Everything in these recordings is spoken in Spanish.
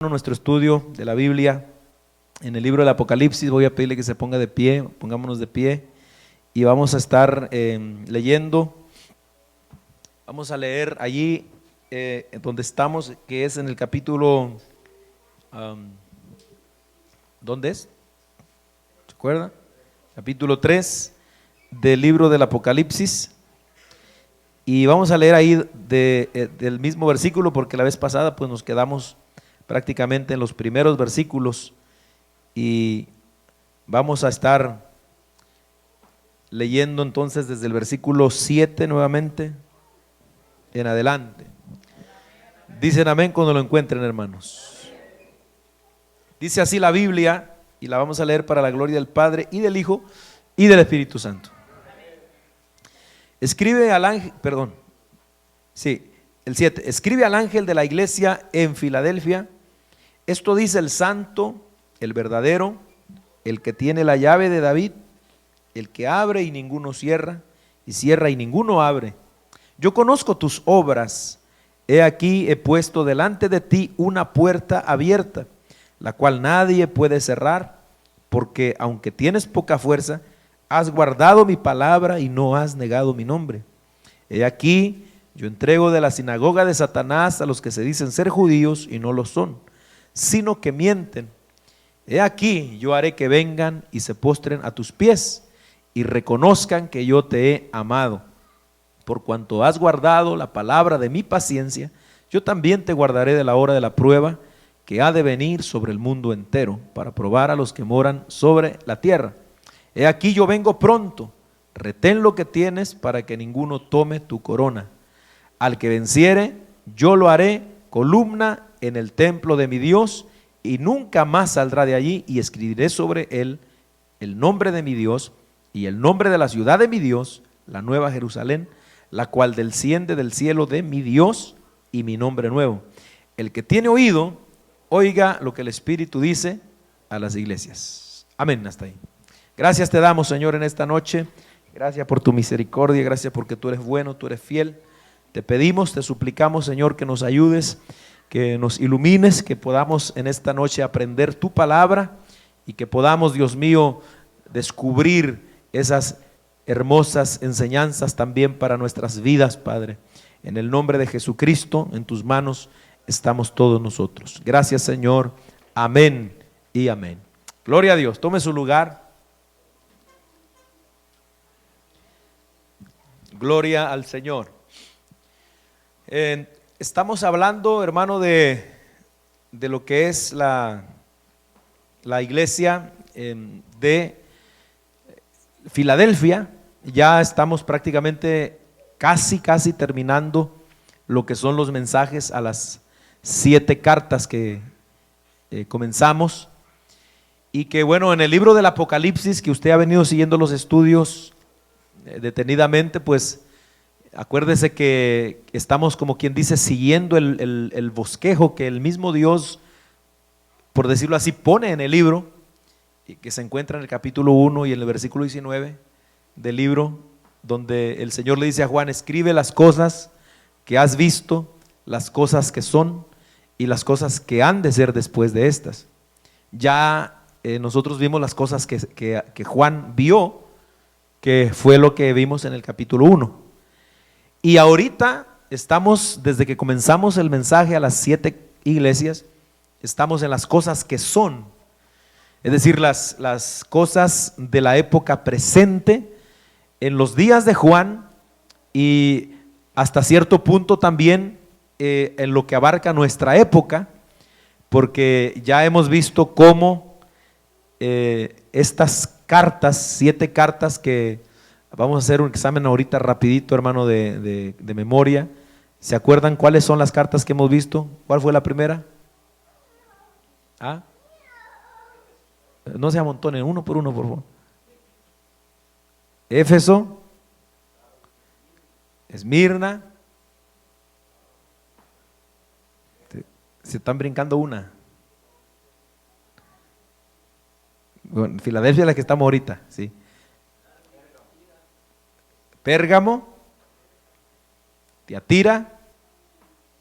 Nuestro estudio de la Biblia en el libro del Apocalipsis. Voy a pedirle que se ponga de pie, pongámonos de pie y vamos a estar leyendo. Vamos a leer allí donde estamos, que es en el capítulo, ¿dónde es? ¿Se acuerda? Capítulo 3 del libro del Apocalipsis. Y vamos a leer ahí del mismo versículo, porque la vez pasada pues nos quedamos prácticamente en los primeros versículos y vamos a estar leyendo entonces desde el versículo 7 nuevamente en adelante. Dicen amén cuando lo encuentren, hermanos. Dice así la Biblia, y la vamos a leer para la gloria del Padre y del Hijo y del Espíritu Santo. Escribe al ángel, el 7, escribe al ángel de la iglesia en Filadelfia: esto dice el santo, el verdadero, el que tiene la llave de David, el que abre y ninguno cierra, y cierra y ninguno abre. Yo conozco tus obras, he aquí he puesto delante de ti una puerta abierta, la cual nadie puede cerrar, porque aunque tienes poca fuerza, has guardado mi palabra y no has negado mi nombre. He aquí, yo entrego de la sinagoga de Satanás a los que se dicen ser judíos y no lo son, sino que mienten. He aquí, yo haré que vengan y se postren a tus pies y reconozcan que yo te he amado. Por cuanto has guardado la palabra de mi paciencia, yo también te guardaré de la hora de la prueba que ha de venir sobre el mundo entero, para probar a los que moran sobre la tierra. He aquí, yo vengo pronto, retén lo que tienes para que ninguno tome tu corona. Al que venciere, yo lo haré columna en el templo de mi Dios, y nunca más saldrá de allí, y escribiré sobre él el nombre de mi Dios y el nombre de la ciudad de mi Dios, la nueva Jerusalén, la cual desciende del cielo de mi Dios, y mi nombre nuevo. El que tiene oído, oiga lo que el Espíritu dice a las iglesias. Amén, hasta ahí. Gracias te damos, Señor, en esta noche. Gracias por tu misericordia, gracias porque tú eres bueno, tú eres fiel. Te pedimos, te suplicamos, Señor, que nos ayudes, que nos ilumines, que podamos en esta noche aprender tu palabra y que podamos, Dios mío, descubrir esas hermosas enseñanzas también para nuestras vidas, Padre. En el nombre de Jesucristo, en tus manos estamos todos nosotros. Gracias, Señor. Amén y amén. Gloria a Dios. Tome su lugar. Gloria al Señor. Estamos hablando, hermano, de lo que es la iglesia de Filadelfia. Ya estamos prácticamente casi terminando lo que son los mensajes a las 7 cartas que comenzamos. Y que bueno, en el libro del Apocalipsis, que usted ha venido siguiendo los estudios detenidamente, pues acuérdese que estamos, como quien dice, siguiendo el bosquejo que el mismo Dios, por decirlo así, pone en el libro, y que se encuentra en el capítulo 1 y en el versículo 19 del libro, donde el Señor le dice a Juan: escribe las cosas que has visto, las cosas que son y las cosas que han de ser después de estas. Ya nosotros vimos las cosas que Juan vio, que fue lo que vimos en el capítulo 1. Y ahorita estamos, desde que comenzamos el mensaje a las 7 iglesias, estamos en las cosas que son, es decir, las cosas de la época presente, en los días de Juan, y hasta cierto punto también en lo que abarca nuestra época, porque ya hemos visto cómo estas cartas, 7 cartas que vamos a hacer un examen ahorita rapidito, hermano, de memoria. ¿Se acuerdan cuáles son las cartas que hemos visto? ¿Cuál fue la primera? ¿Ah? No se amontonen, uno por uno, por favor. Éfeso, Esmirna. Se están brincando una. Bueno, Filadelfia es la que estamos ahorita, sí. Pérgamo, Tiatira,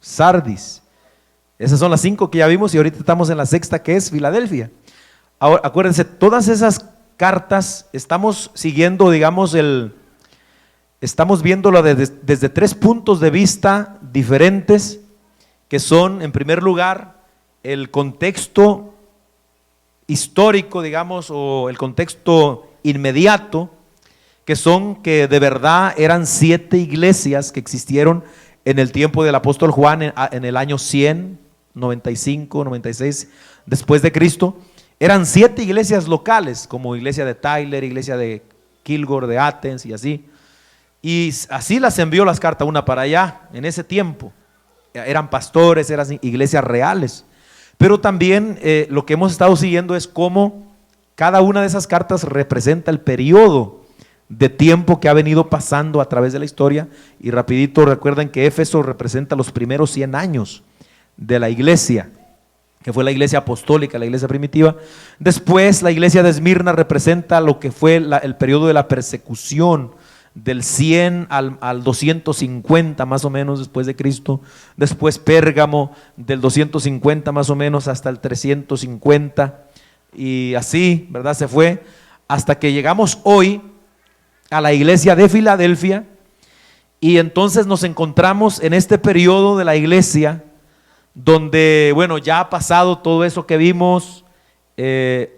Sardis. Esas son las 5 que ya vimos y ahorita estamos en la sexta, que es Filadelfia. Ahora, acuérdense, todas esas cartas estamos siguiendo, digamos, estamos viéndolo desde 3 puntos de vista diferentes, que son, en primer lugar, el contexto histórico, digamos, o el contexto inmediato, que son que de verdad eran 7 iglesias que existieron en el tiempo del apóstol Juan en el año 100, 95, 96 después de Cristo. Eran 7 iglesias locales, como iglesia de Tyler, iglesia de Kilgore, de Athens y así. Y así las envió las cartas una para allá en ese tiempo. Eran pastores, eran iglesias reales. Pero también lo que hemos estado siguiendo es cómo cada una de esas cartas representa el periodo de tiempo que ha venido pasando a través de la historia. Y rapidito recuerden que Éfeso representa los primeros 100 años de la iglesia, que fue la iglesia apostólica, la iglesia primitiva. Después la iglesia de Esmirna representa lo que fue el periodo de la persecución, del 100 al 250 más o menos después de Cristo. Después Pérgamo, del 250 más o menos hasta el 350, y así, ¿verdad? Se fue hasta que llegamos hoy a la iglesia de Filadelfia. Y entonces nos encontramos en este periodo de la iglesia donde, bueno, ya ha pasado todo eso que vimos.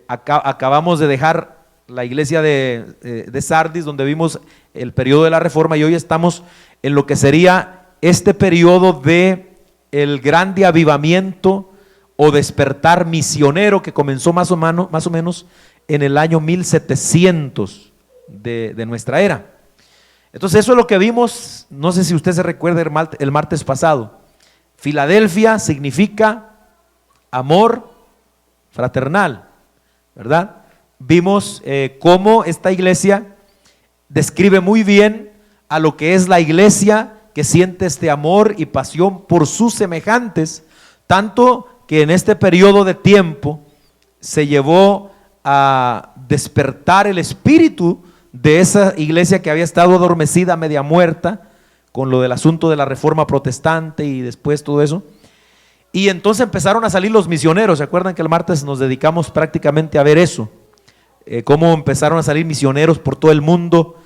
Acabamos de dejar la iglesia de Sardis, donde vimos el periodo de la Reforma, y hoy estamos en lo que sería este periodo de el grande avivamiento o despertar misionero, que comenzó más o menos en el año 1700 de nuestra era. Entonces eso es lo que vimos. No sé si usted se recuerda el martes pasado. Filadelfia significa amor fraternal, ¿verdad? Vimos cómo esta iglesia describe muy bien a lo que es la iglesia que siente este amor y pasión por sus semejantes, tanto que en este periodo de tiempo se llevó a despertar el espíritu de esa iglesia que había estado adormecida, media muerta, con lo del asunto de la reforma protestante y después todo eso. Y entonces empezaron a salir los misioneros. ¿Se acuerdan que el martes nos dedicamos prácticamente a ver eso? Cómo empezaron a salir misioneros por todo el mundo,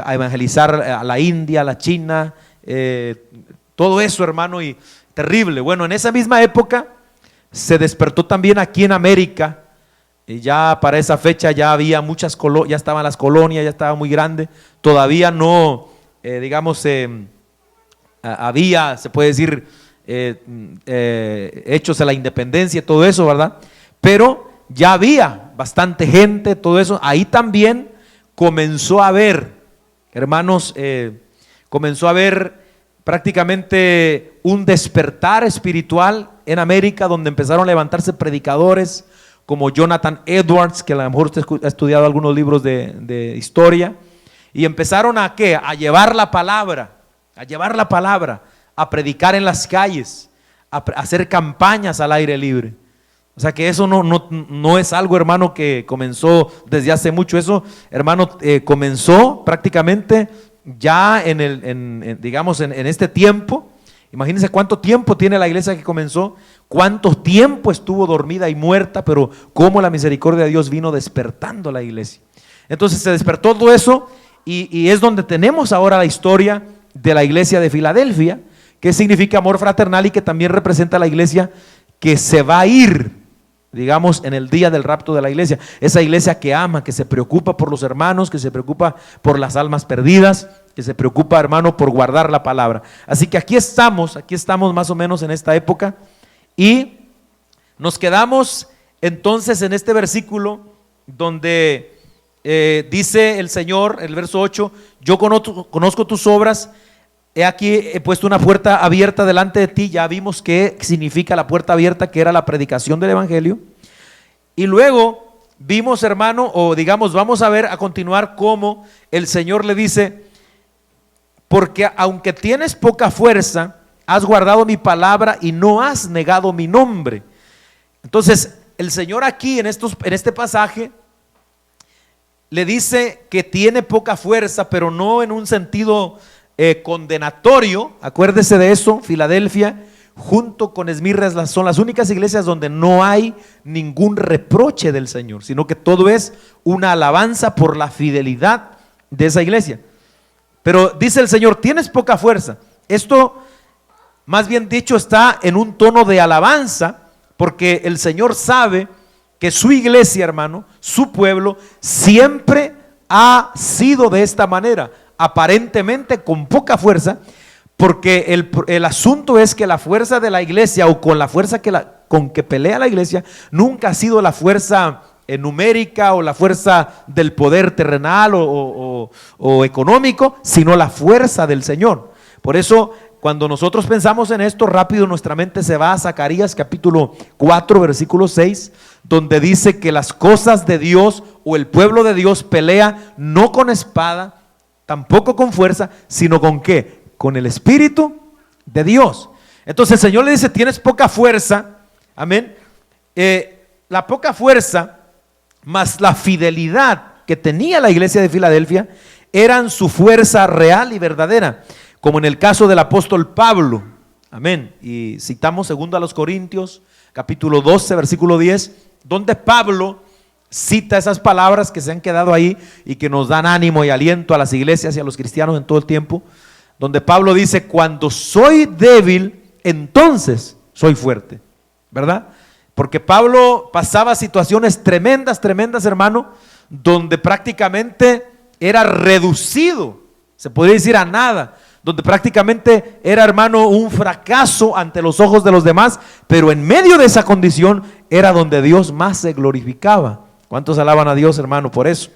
a evangelizar a la India, a la China, todo eso, hermano, y terrible. Bueno, en esa misma época se despertó también aquí en América. Y ya para esa fecha ya había muchas colonias, ya estaban las colonias, ya estaba muy grande. Todavía no, digamos, había, se puede decir, hechos de la independencia y todo eso, ¿verdad? Pero ya había bastante gente, todo eso. Ahí también comenzó a haber, hermanos, comenzó a haber prácticamente un despertar espiritual en América, donde empezaron a levantarse predicadores como Jonathan Edwards, que a lo mejor usted ha estudiado algunos libros de historia, y empezaron a ¿qué? A llevar la palabra, a predicar en las calles, a hacer campañas al aire libre. O sea que eso no es algo, hermano, que comenzó desde hace mucho. Eso, hermano, comenzó prácticamente ya digamos, en este tiempo. Imagínense cuánto tiempo tiene la iglesia que comenzó, cuánto tiempo estuvo dormida y muerta, pero cómo la misericordia de Dios vino despertando a la iglesia. Entonces se despertó todo eso, y es donde tenemos ahora la historia de la iglesia de Filadelfia, que significa amor fraternal y que también representa la iglesia que se va a ir, digamos, en el día del rapto de la iglesia. Esa iglesia que ama, que se preocupa por los hermanos, que se preocupa por las almas perdidas, que se preocupa, hermano, por guardar la palabra. Así que aquí estamos más o menos en esta época, y nos quedamos entonces en este versículo donde dice el Señor, el verso 8: yo conozco tus obras, he aquí he puesto una puerta abierta delante de ti. Ya vimos qué significa la puerta abierta, que era la predicación del evangelio. Y luego vimos, hermano, o digamos, vamos a ver a continuar cómo el Señor le dice: porque aunque tienes poca fuerza, has guardado mi palabra y no has negado mi nombre. Entonces el Señor aquí en este pasaje le dice que tiene poca fuerza, pero no en un sentido condenatorio. Acuérdese de eso. Filadelfia junto con Esmirna son las únicas iglesias donde no hay ningún reproche del Señor, sino que todo es una alabanza por la fidelidad de esa iglesia. Pero dice el Señor, tienes poca fuerza. Esto, más bien dicho, está en un tono de alabanza, porque el Señor sabe que su iglesia, hermano, su pueblo, siempre ha sido de esta manera, aparentemente con poca fuerza, porque el asunto es que la fuerza de la iglesia, o con la fuerza con que pelea la iglesia, nunca ha sido la fuerza numérica o la fuerza del poder terrenal o económico, sino la fuerza del Señor. Por eso, cuando nosotros pensamos en esto, rápido nuestra mente se va a Zacarías capítulo 4, versículo 6, donde dice que las cosas de Dios o el pueblo de Dios pelea no con espada, tampoco con fuerza, sino con ¿qué? Con el Espíritu de Dios. Entonces el Señor le dice, tienes poca fuerza, amén. La poca fuerza más la fidelidad que tenía la iglesia de Filadelfia eran su fuerza real y verdadera, como en el caso del apóstol Pablo, amén. Y citamos segundo a los Corintios capítulo 12 versículo 10, donde Pablo cita esas palabras que se han quedado ahí y que nos dan ánimo y aliento a las iglesias y a los cristianos en todo el tiempo, donde Pablo dice, cuando soy débil, entonces soy fuerte, ¿verdad? Porque Pablo pasaba situaciones tremendas, hermano, donde prácticamente era reducido, se podría decir a nada, donde prácticamente era, hermano, un fracaso ante los ojos de los demás, pero en medio de esa condición era donde Dios más se glorificaba. ¿Cuántos alaban a Dios, hermano, por eso?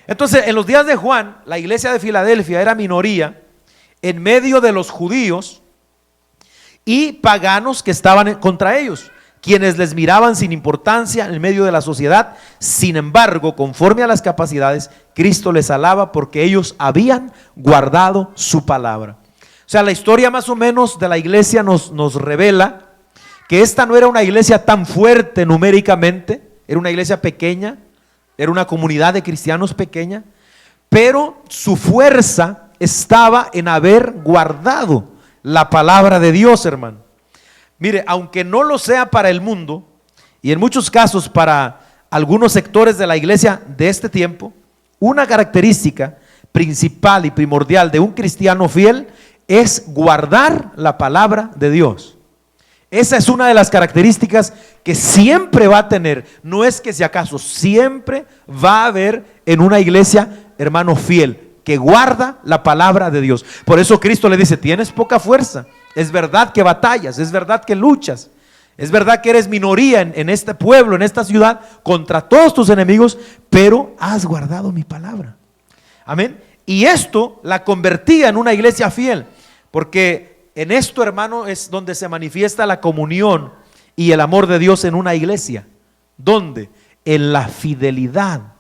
Entonces, en los días de Juan, la iglesia de Filadelfia era minoría en medio de los judíos y paganos que estaban contra ellos, quienes les miraban sin importancia en medio de la sociedad. Sin embargo, conforme a las capacidades, Cristo les alaba porque ellos habían guardado su palabra. O sea, la historia más o menos de la iglesia nos revela que esta no era una iglesia tan fuerte numéricamente, era una iglesia pequeña, era una comunidad de cristianos pequeña, pero su fuerza estaba en haber guardado la palabra de Dios, hermano. Mire, aunque no lo sea para el mundo, y en muchos casos para algunos sectores de la iglesia de este tiempo, una característica principal y primordial de un cristiano fiel es guardar la palabra de Dios. Esa es una de las características que siempre va a tener, no es que si acaso, siempre va a haber en una iglesia, hermano, fiel, que guarda la palabra de Dios. Por eso Cristo le dice, tienes poca fuerza, es verdad que batallas, es verdad que luchas, es verdad que eres minoría en este pueblo, en esta ciudad, contra todos tus enemigos, pero has guardado mi palabra. Amén. Y esto la convertía en una iglesia fiel, porque en esto, hermano, es donde se manifiesta la comunión y el amor de Dios en una iglesia. ¿Dónde? En la fidelidad.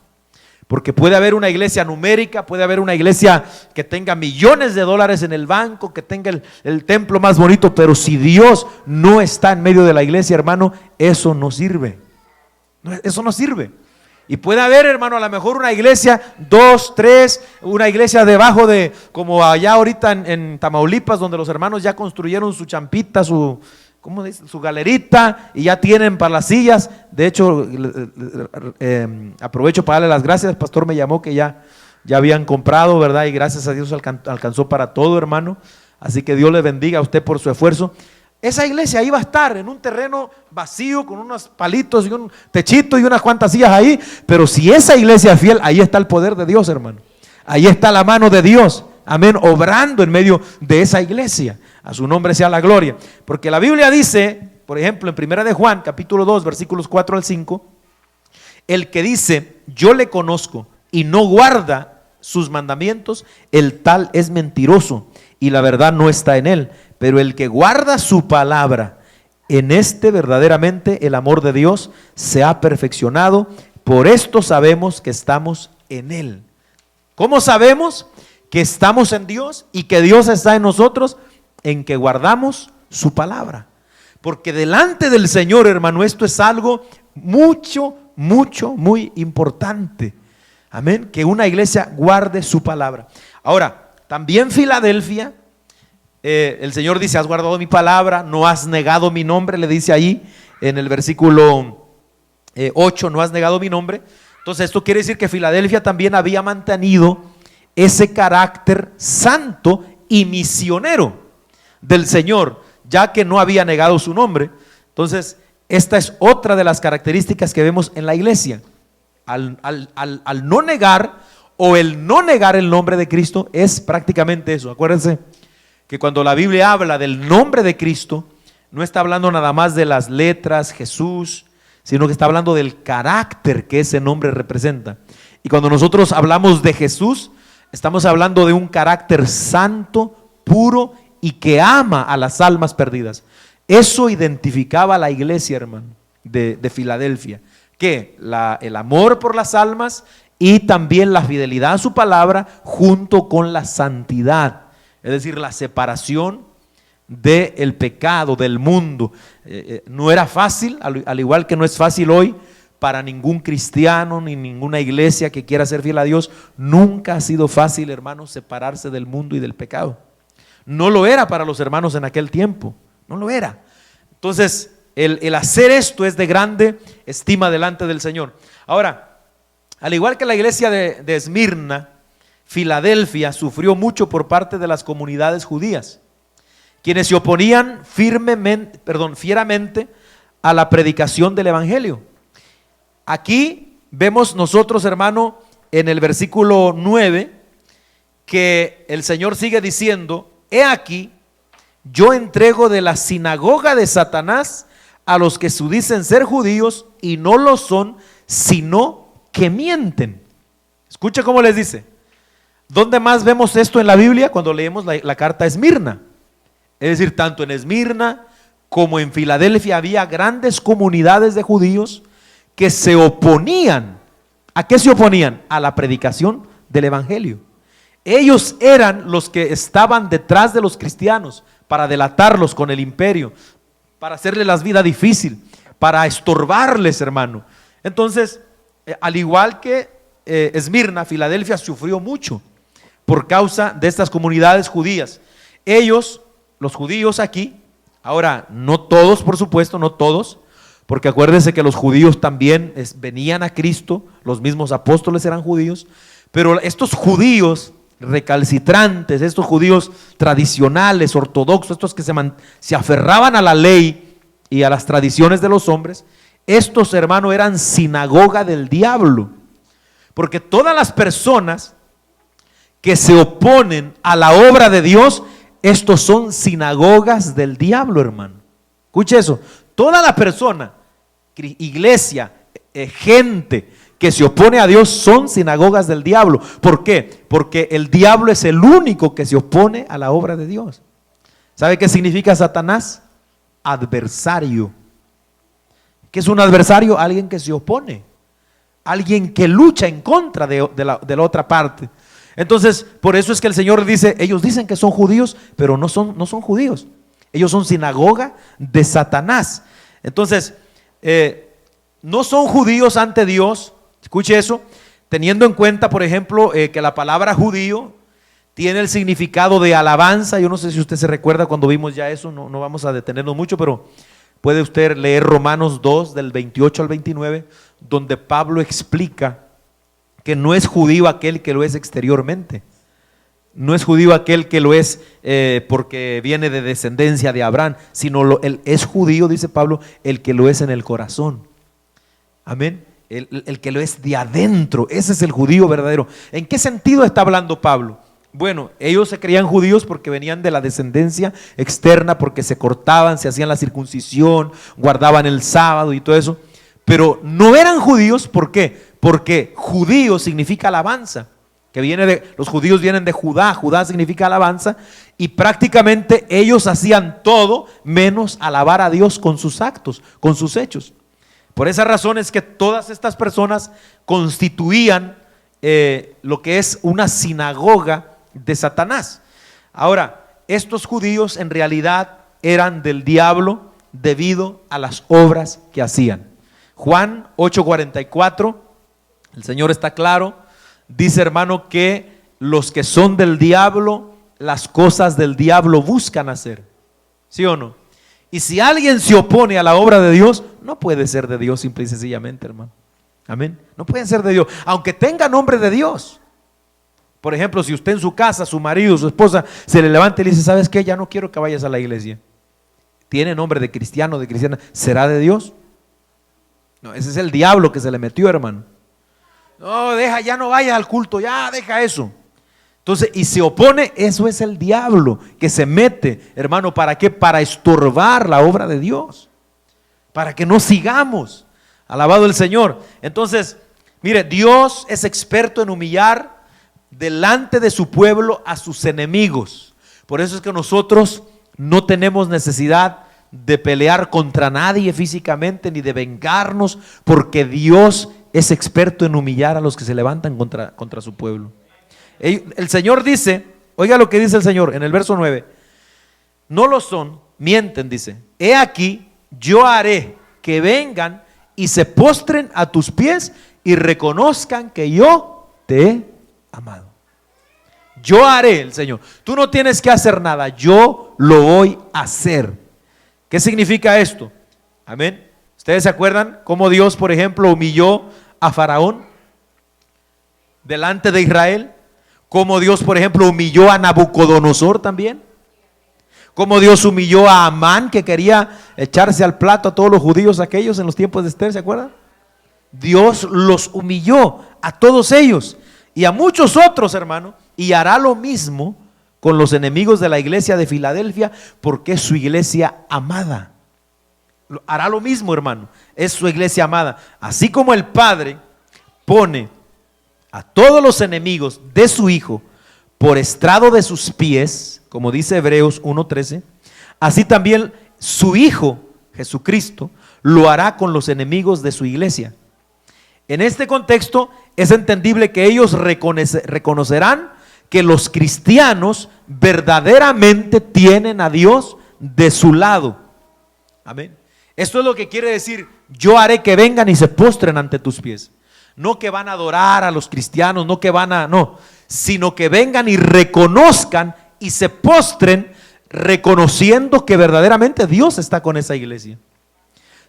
Porque puede haber una iglesia numérica, puede haber una iglesia que tenga millones de dólares en el banco, que tenga el templo más bonito, pero si Dios no está en medio de la iglesia, hermano, eso no sirve. Eso no sirve. Y puede haber, hermano, a lo mejor una iglesia, 2, 3, una iglesia debajo de, como allá ahorita en Tamaulipas, donde los hermanos ya construyeron su champita, su galerita, y ya tienen para las sillas. De hecho, aprovecho para darle las gracias. El pastor me llamó que ya habían comprado, ¿verdad? Y gracias a Dios alcanzó para todo, hermano. Así que Dios le bendiga a usted por su esfuerzo. Esa iglesia iba a estar en un terreno vacío con unos palitos y un techito y unas cuantas sillas ahí, pero si esa iglesia es fiel, ahí está el poder de Dios, hermano. Ahí está la mano de Dios, amén, obrando en medio de esa iglesia. A su nombre sea la gloria. Porque la Biblia dice, por ejemplo, en primera de Juan, capítulo 2, versículos 4 al 5, el que dice, yo le conozco y no guarda sus mandamientos, el tal es mentiroso y la verdad no está en él. Pero el que guarda su palabra, en este verdaderamente el amor de Dios se ha perfeccionado. Por esto sabemos que estamos en él. ¿Cómo sabemos que estamos en Dios y que Dios está en nosotros? En que guardamos su palabra. Porque delante del Señor, hermano, esto es algo muy importante. Amén. Que una iglesia guarde su palabra. Ahora, también Filadelfia El Señor dice, has guardado mi palabra, no has negado mi nombre, le dice ahí en el versículo 8, no has negado mi nombre. Entonces esto quiere decir que Filadelfia también había mantenido ese carácter santo y misionero del Señor, ya que no había negado su nombre. Entonces esta es otra de las características que vemos en la iglesia. Al no negar o el no negar el nombre de Cristo es prácticamente eso. Acuérdense que cuando la Biblia habla del nombre de Cristo, no está hablando nada más de las letras Jesús, sino que está hablando del carácter que ese nombre representa. Y cuando nosotros hablamos de Jesús, estamos hablando de un carácter santo, puro y que ama a las almas perdidas. Eso identificaba a la iglesia, hermano, de Filadelfia, que el amor por las almas y también la fidelidad a su palabra junto con la santidad, es decir, la separación del pecado, del mundo. No era fácil, al igual que no es fácil hoy para ningún cristiano ni ninguna iglesia que quiera ser fiel a Dios. Nunca ha sido fácil, hermanos, separarse del mundo y del pecado. No lo era para los hermanos en aquel tiempo, no lo era. Entonces el hacer esto es de grande estima delante del Señor. Ahora, al igual que la iglesia de Esmirna, Filadelfia sufrió mucho por parte de las comunidades judías, quienes se oponían fieramente a la predicación del evangelio. Aquí vemos nosotros, hermano, en el versículo 9, que el Señor sigue diciendo: he aquí, yo entrego de la sinagoga de Satanás a los que se dicen ser judíos y no lo son, sino que mienten. Escucha cómo les dice. ¿Dónde más vemos esto en la Biblia? Cuando leemos la carta a Esmirna. Es decir, tanto en Esmirna como en Filadelfia había grandes comunidades de judíos que se oponían. ¿A qué se oponían? A la predicación del evangelio. Ellos eran los que estaban detrás de los cristianos para delatarlos con el imperio, para hacerles la vida difícil, para estorbarles, hermano. Entonces, al igual que Esmirna, Filadelfia sufrió mucho por causa de estas comunidades judías. Ellos, los judíos aquí, ahora no todos, por supuesto, no todos, porque acuérdense que los judíos también venían a Cristo, los mismos apóstoles eran judíos, pero estos judíos recalcitrantes, estos judíos tradicionales, ortodoxos, estos que se aferraban a la ley y a las tradiciones de los hombres, estos, hermanos, eran sinagoga del diablo, porque todas las personas que se oponen a la obra de Dios, estos son sinagogas del diablo, hermano. Escuche eso, toda la persona, iglesia, gente que se opone a Dios son sinagogas del diablo. ¿Por qué? Porque el diablo es el único que se opone a la obra de Dios. ¿Sabe qué significa Satanás? Adversario. ¿Qué es un adversario? Alguien que se opone, alguien que lucha en contra de la otra parte. Entonces, por eso es que el Señor dice, ellos dicen que son judíos, pero no son judíos. Ellos son sinagoga de Satanás. Entonces, no son judíos ante Dios. Escuche eso, teniendo en cuenta, por ejemplo, que la palabra judío tiene el significado de alabanza. Yo no sé si usted se recuerda cuando vimos ya eso, no vamos a detenernos mucho, pero puede usted leer Romanos 2 del 28 al 29, donde Pablo explica que no es judío aquel que lo es exteriormente, no es judío aquel que lo es porque viene de descendencia de Abraham, sino es judío, dice Pablo, el que lo es en el corazón. Amén. El que lo es de adentro, ese es el judío verdadero. ¿En qué sentido está hablando Pablo? Bueno, ellos se creían judíos porque venían de la descendencia externa, porque se cortaban, se hacían la circuncisión, guardaban el sábado y todo eso, pero no eran judíos. ¿Por qué? Porque judío significa alabanza, los judíos vienen de Judá, Judá significa alabanza, y prácticamente ellos hacían todo menos alabar a Dios con sus actos, con sus hechos. Por esa razón es que todas estas personas constituían lo que es una sinagoga de Satanás. Ahora, estos judíos en realidad eran del diablo debido a las obras que hacían. Juan 8:44, el Señor está claro, dice, hermano, que los que son del diablo las cosas del diablo buscan hacer. ¿Sí o no? Y si alguien se opone a la obra de Dios, no puede ser de Dios simple y sencillamente, hermano. Amén. No pueden ser de Dios, aunque tenga nombre de Dios. Por ejemplo, si usted en su casa, su marido, su esposa, se le levanta y le dice, ¿sabes qué? Ya no quiero que vayas a la iglesia. Tiene nombre de cristiano, de cristiana. ¿Será de Dios? No, ese es el diablo que se le metió, hermano. No, deja, ya no vayas al culto, ya deja eso. Entonces, y se opone, eso es el diablo que se mete, hermano, ¿para qué? Para estorbar la obra de Dios, para que no sigamos. Alabado el Señor. Entonces, mire, Dios es experto en humillar delante de su pueblo a sus enemigos. Por eso es que nosotros no tenemos necesidad de pelear contra nadie físicamente, ni de vengarnos, porque Dios es experto en humillar a los que se levantan contra su pueblo. El Señor dice, oiga lo que dice el Señor en el verso 9, no lo son, mienten, dice, he aquí, yo haré que vengan y se postren a tus pies y reconozcan que yo te he amado. Yo haré, el Señor, tú no tienes que hacer nada, yo lo voy a hacer. ¿Qué significa esto? Amén. ¿Ustedes se acuerdan cómo Dios, por ejemplo, humilló a Faraón delante de Israel? Cómo Dios, por ejemplo, humilló a Nabucodonosor también. Cómo Dios humilló a Amán, que quería echarse al plato a todos los judíos aquellos en los tiempos de Esther, ¿se acuerdan? Dios los humilló a todos ellos y a muchos otros, hermano, y hará lo mismo con los enemigos de la iglesia de Filadelfia, porque es su iglesia amada. Hará lo mismo, hermano, es su iglesia amada. Así como el Padre pone a todos los enemigos de su Hijo por estrado de sus pies, como dice Hebreos 1:13, así también su Hijo Jesucristo lo hará con los enemigos de su iglesia. En este contexto es entendible que ellos reconocerán que los cristianos verdaderamente tienen a Dios de su lado. Amén. Esto es lo que quiere decir, yo haré que vengan y se postren ante tus pies. No que van a adorar a los cristianos, no que van a, no, sino que vengan y reconozcan y se postren reconociendo que verdaderamente Dios está con esa iglesia.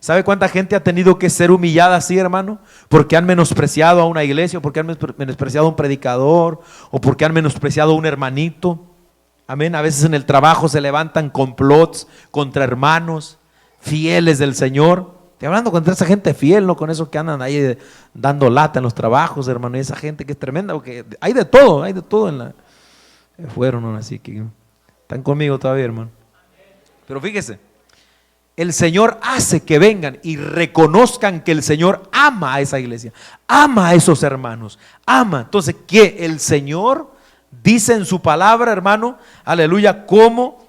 ¿Sabe cuánta gente ha tenido que ser humillada así, hermano? Porque han menospreciado a una iglesia, o porque han menospreciado a un predicador, o porque han menospreciado a un hermanito. Amén. A veces en el trabajo se levantan complots contra hermanos fieles del Señor. Estoy hablando contra esa gente fiel, no con esos que andan ahí dando lata en los trabajos, hermano, y esa gente que es tremenda, porque hay de todo en la... Fueron, ¿no? Así que están conmigo todavía, hermano. Pero fíjese, el Señor hace que vengan y reconozcan que el Señor ama a esa iglesia, ama a esos hermanos, ama. Entonces, que el Señor dice en su palabra, hermano, aleluya, como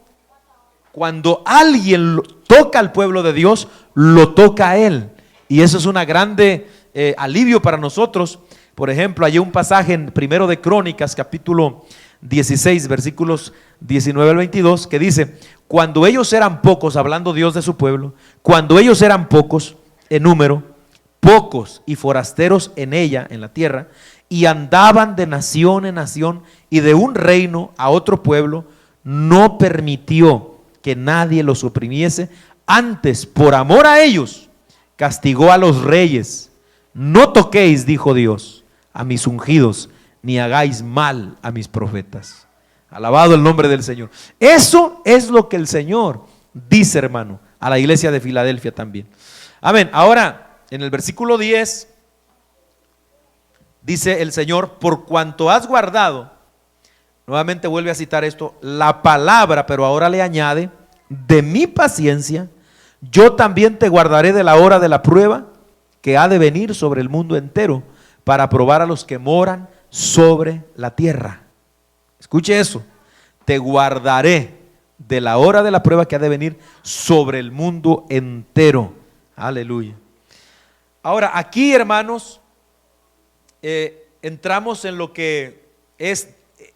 cuando alguien toca al pueblo de Dios, lo toca a él. Y eso es una grande alivio para nosotros. Por ejemplo, hay un pasaje en Primero de Crónicas, capítulo 16, versículos 19 al 22, que dice, cuando ellos eran pocos, hablando Dios de su pueblo, cuando ellos eran pocos en número, pocos y forasteros en ella, en la tierra, y andaban de nación en nación y de un reino a otro pueblo, no permitió que nadie los oprimiese, antes por amor a ellos castigó a los reyes. No toquéis, dijo Dios, a mis ungidos, ni hagáis mal a mis profetas. Alabado el nombre del Señor. Eso es lo que el Señor dice, hermano, a la iglesia de Filadelfia también. Amén. Ahora, en el versículo 10, dice el Señor, por cuanto has guardado, nuevamente vuelve a citar esto, la palabra, pero ahora le añade, de mi paciencia, yo también te guardaré de la hora de la prueba que ha de venir sobre el mundo entero para probar a los que moran sobre la tierra. Escuche eso, te guardaré de la hora de la prueba que ha de venir sobre el mundo entero. Aleluya. Ahora, aquí, hermanos, entramos en lo que es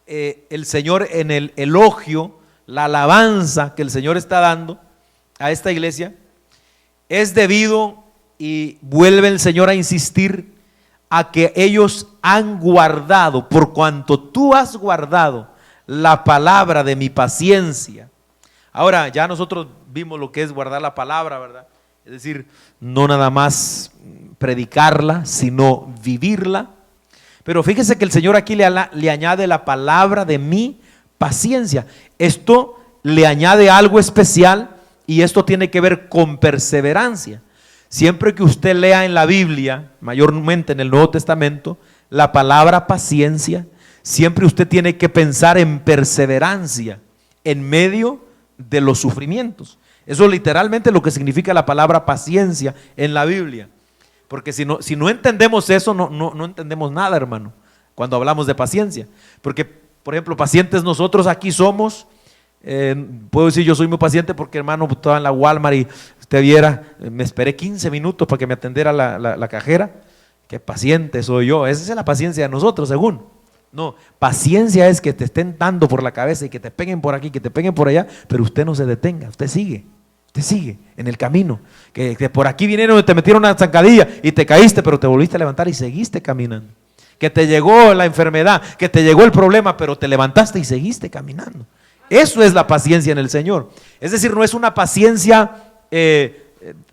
el Señor, en el elogio, la alabanza que el Señor está dando a esta iglesia. Es debido, y vuelve el Señor a insistir, a que ellos han guardado, por cuanto tú has guardado la palabra de mi paciencia. Ahora, ya nosotros vimos lo que es guardar la palabra, ¿verdad? Es decir, no nada más predicarla, sino vivirla. Pero fíjese que el Señor aquí le añade la palabra de mi paciencia. Esto le añade algo especial y esto tiene que ver con perseverancia. Siempre que usted lea en la Biblia, mayormente en el Nuevo Testamento, la palabra paciencia, siempre usted tiene que pensar en perseverancia en medio de los sufrimientos. Eso literalmente es lo que significa la palabra paciencia en la Biblia. Porque si no entendemos eso, no entendemos nada, hermano, cuando hablamos de paciencia. Porque, por ejemplo, pacientes nosotros aquí somos, puedo decir yo soy muy paciente porque, hermano, estaba en la Walmart y usted viera, me esperé 15 minutos para que me atendiera la cajera. Qué paciente soy yo. Esa es la paciencia de nosotros, según. No, paciencia es que te estén dando por la cabeza y que te peguen por aquí, que te peguen por allá, pero usted no se detenga, usted sigue en el camino. Que por aquí vinieron y te metieron una zancadilla y te caíste, pero te volviste a levantar y seguiste caminando. Que te llegó la enfermedad, que te llegó el problema, pero te levantaste y seguiste caminando. Eso es la paciencia en el Señor. Es decir, no es una paciencia,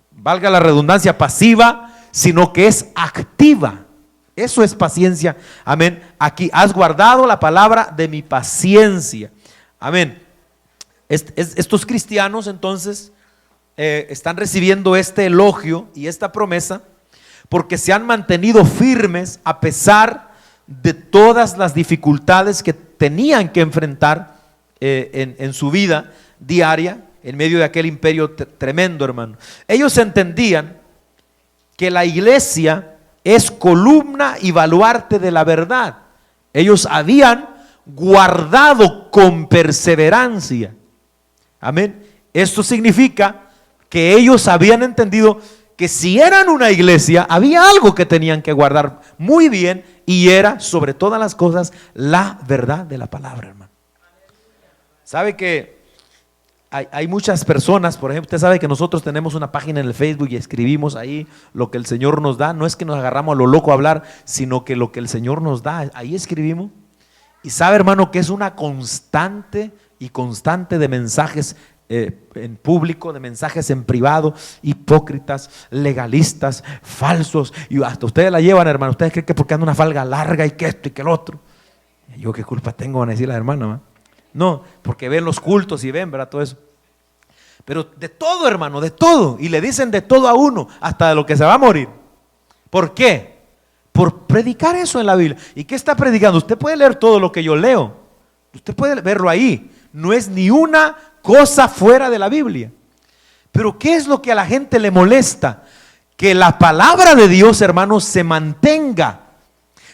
valga la redundancia, pasiva, sino que es activa. Eso es paciencia, amén. Aquí has guardado la palabra de mi paciencia, amén. Estos cristianos entonces están recibiendo este elogio y esta promesa porque se han mantenido firmes a pesar de todas las dificultades que tenían que enfrentar en su vida diaria en medio de aquel imperio tremendo, hermano. Ellos entendían que la iglesia es columna y baluarte de la verdad. Ellos habían guardado con perseverancia, amén. Esto significa que ellos habían entendido que si eran una iglesia, había algo que tenían que guardar muy bien, y era sobre todas las cosas la verdad de la palabra, hermano. Sabe que hay muchas personas, por ejemplo, usted sabe que nosotros tenemos una página en el Facebook y escribimos ahí lo que el Señor nos da. No es que nos agarramos a lo loco a hablar, sino que lo que el Señor nos da, ahí escribimos. Y sabe, hermano, que es una constante de mensajes en público, de mensajes en privado, hipócritas, legalistas, falsos, y hasta ustedes la llevan, hermano. Ustedes creen que porque anda una falda larga y que esto y que el otro. Yo qué culpa tengo, van a decir las hermanas, ¿no? No, porque ven los cultos y ven, ¿verdad? Todo eso. Pero de todo, hermano, de todo. Y le dicen de todo a uno, hasta de lo que se va a morir. ¿Por qué? Por predicar eso en la Biblia. ¿Y qué está predicando? Usted puede leer todo lo que yo leo. Usted puede verlo ahí. No es ni una cosa fuera de la Biblia. Pero ¿qué es lo que a la gente le molesta? Que la palabra de Dios, hermano, se mantenga.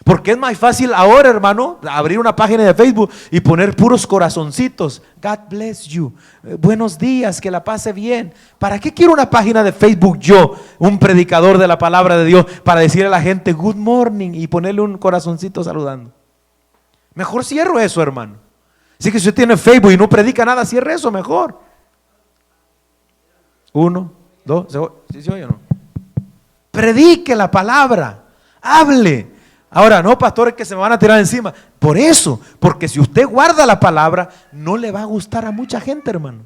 Porque es más fácil ahora, hermano, abrir una página de Facebook y poner puros corazoncitos. God bless you. Buenos días, que la pase bien. ¿Para qué quiero una página de Facebook yo, un predicador de la palabra de Dios, para decirle a la gente good morning y ponerle un corazoncito saludando? Mejor cierro eso, hermano. Así que si usted tiene Facebook y no predica nada, cierre eso mejor. 1, 2, ¿sí se oye o no? Predique la palabra, hable. Ahora, no, pastores, que se me van a tirar encima. Por eso, porque si usted guarda la palabra, no le va a gustar a mucha gente, hermano.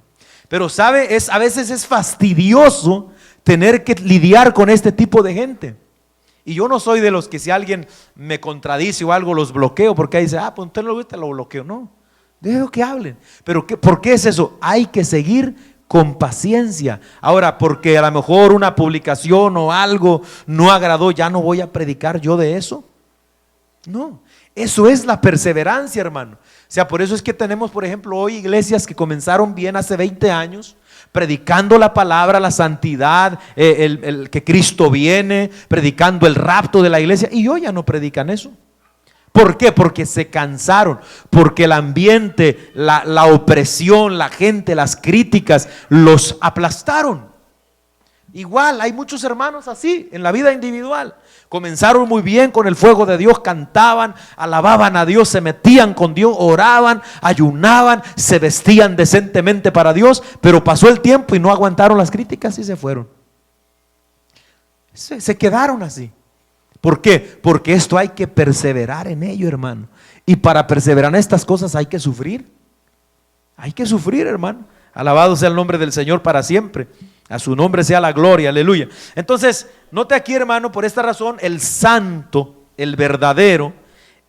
Pero sabe, a veces es fastidioso tener que lidiar con este tipo de gente. Y yo no soy de los que si alguien me contradice o algo los bloqueo, porque ahí dice, pues usted no lo gusta, lo bloqueo. No, dejo que hablen. Pero ¿por qué es eso? Hay que seguir con paciencia. Ahora, porque a lo mejor una publicación o algo no agradó, ya no voy a predicar yo de eso. No, eso es la perseverancia, hermano. O sea, por eso es que tenemos, por ejemplo, hoy iglesias que comenzaron bien hace 20 años, predicando la palabra, la santidad, el que Cristo viene, predicando el rapto de la iglesia, y hoy ya no predican eso. ¿Por qué? Porque se cansaron, porque el ambiente, la opresión, la gente, las críticas los aplastaron. Igual hay muchos hermanos así en la vida individual. Comenzaron muy bien con el fuego de Dios, cantaban, alababan a Dios, se metían con Dios, oraban, ayunaban, se vestían decentemente para Dios, pero pasó el tiempo y no aguantaron las críticas y se fueron. Se quedaron así. ¿Por qué? Porque esto hay que perseverar en ello, hermano. Y para perseverar en estas cosas hay que sufrir. Hay que sufrir, hermano. Alabado sea el nombre del Señor para siempre. A su nombre sea la gloria, aleluya. Entonces, note aquí, hermano, por esta razón, el santo, el verdadero,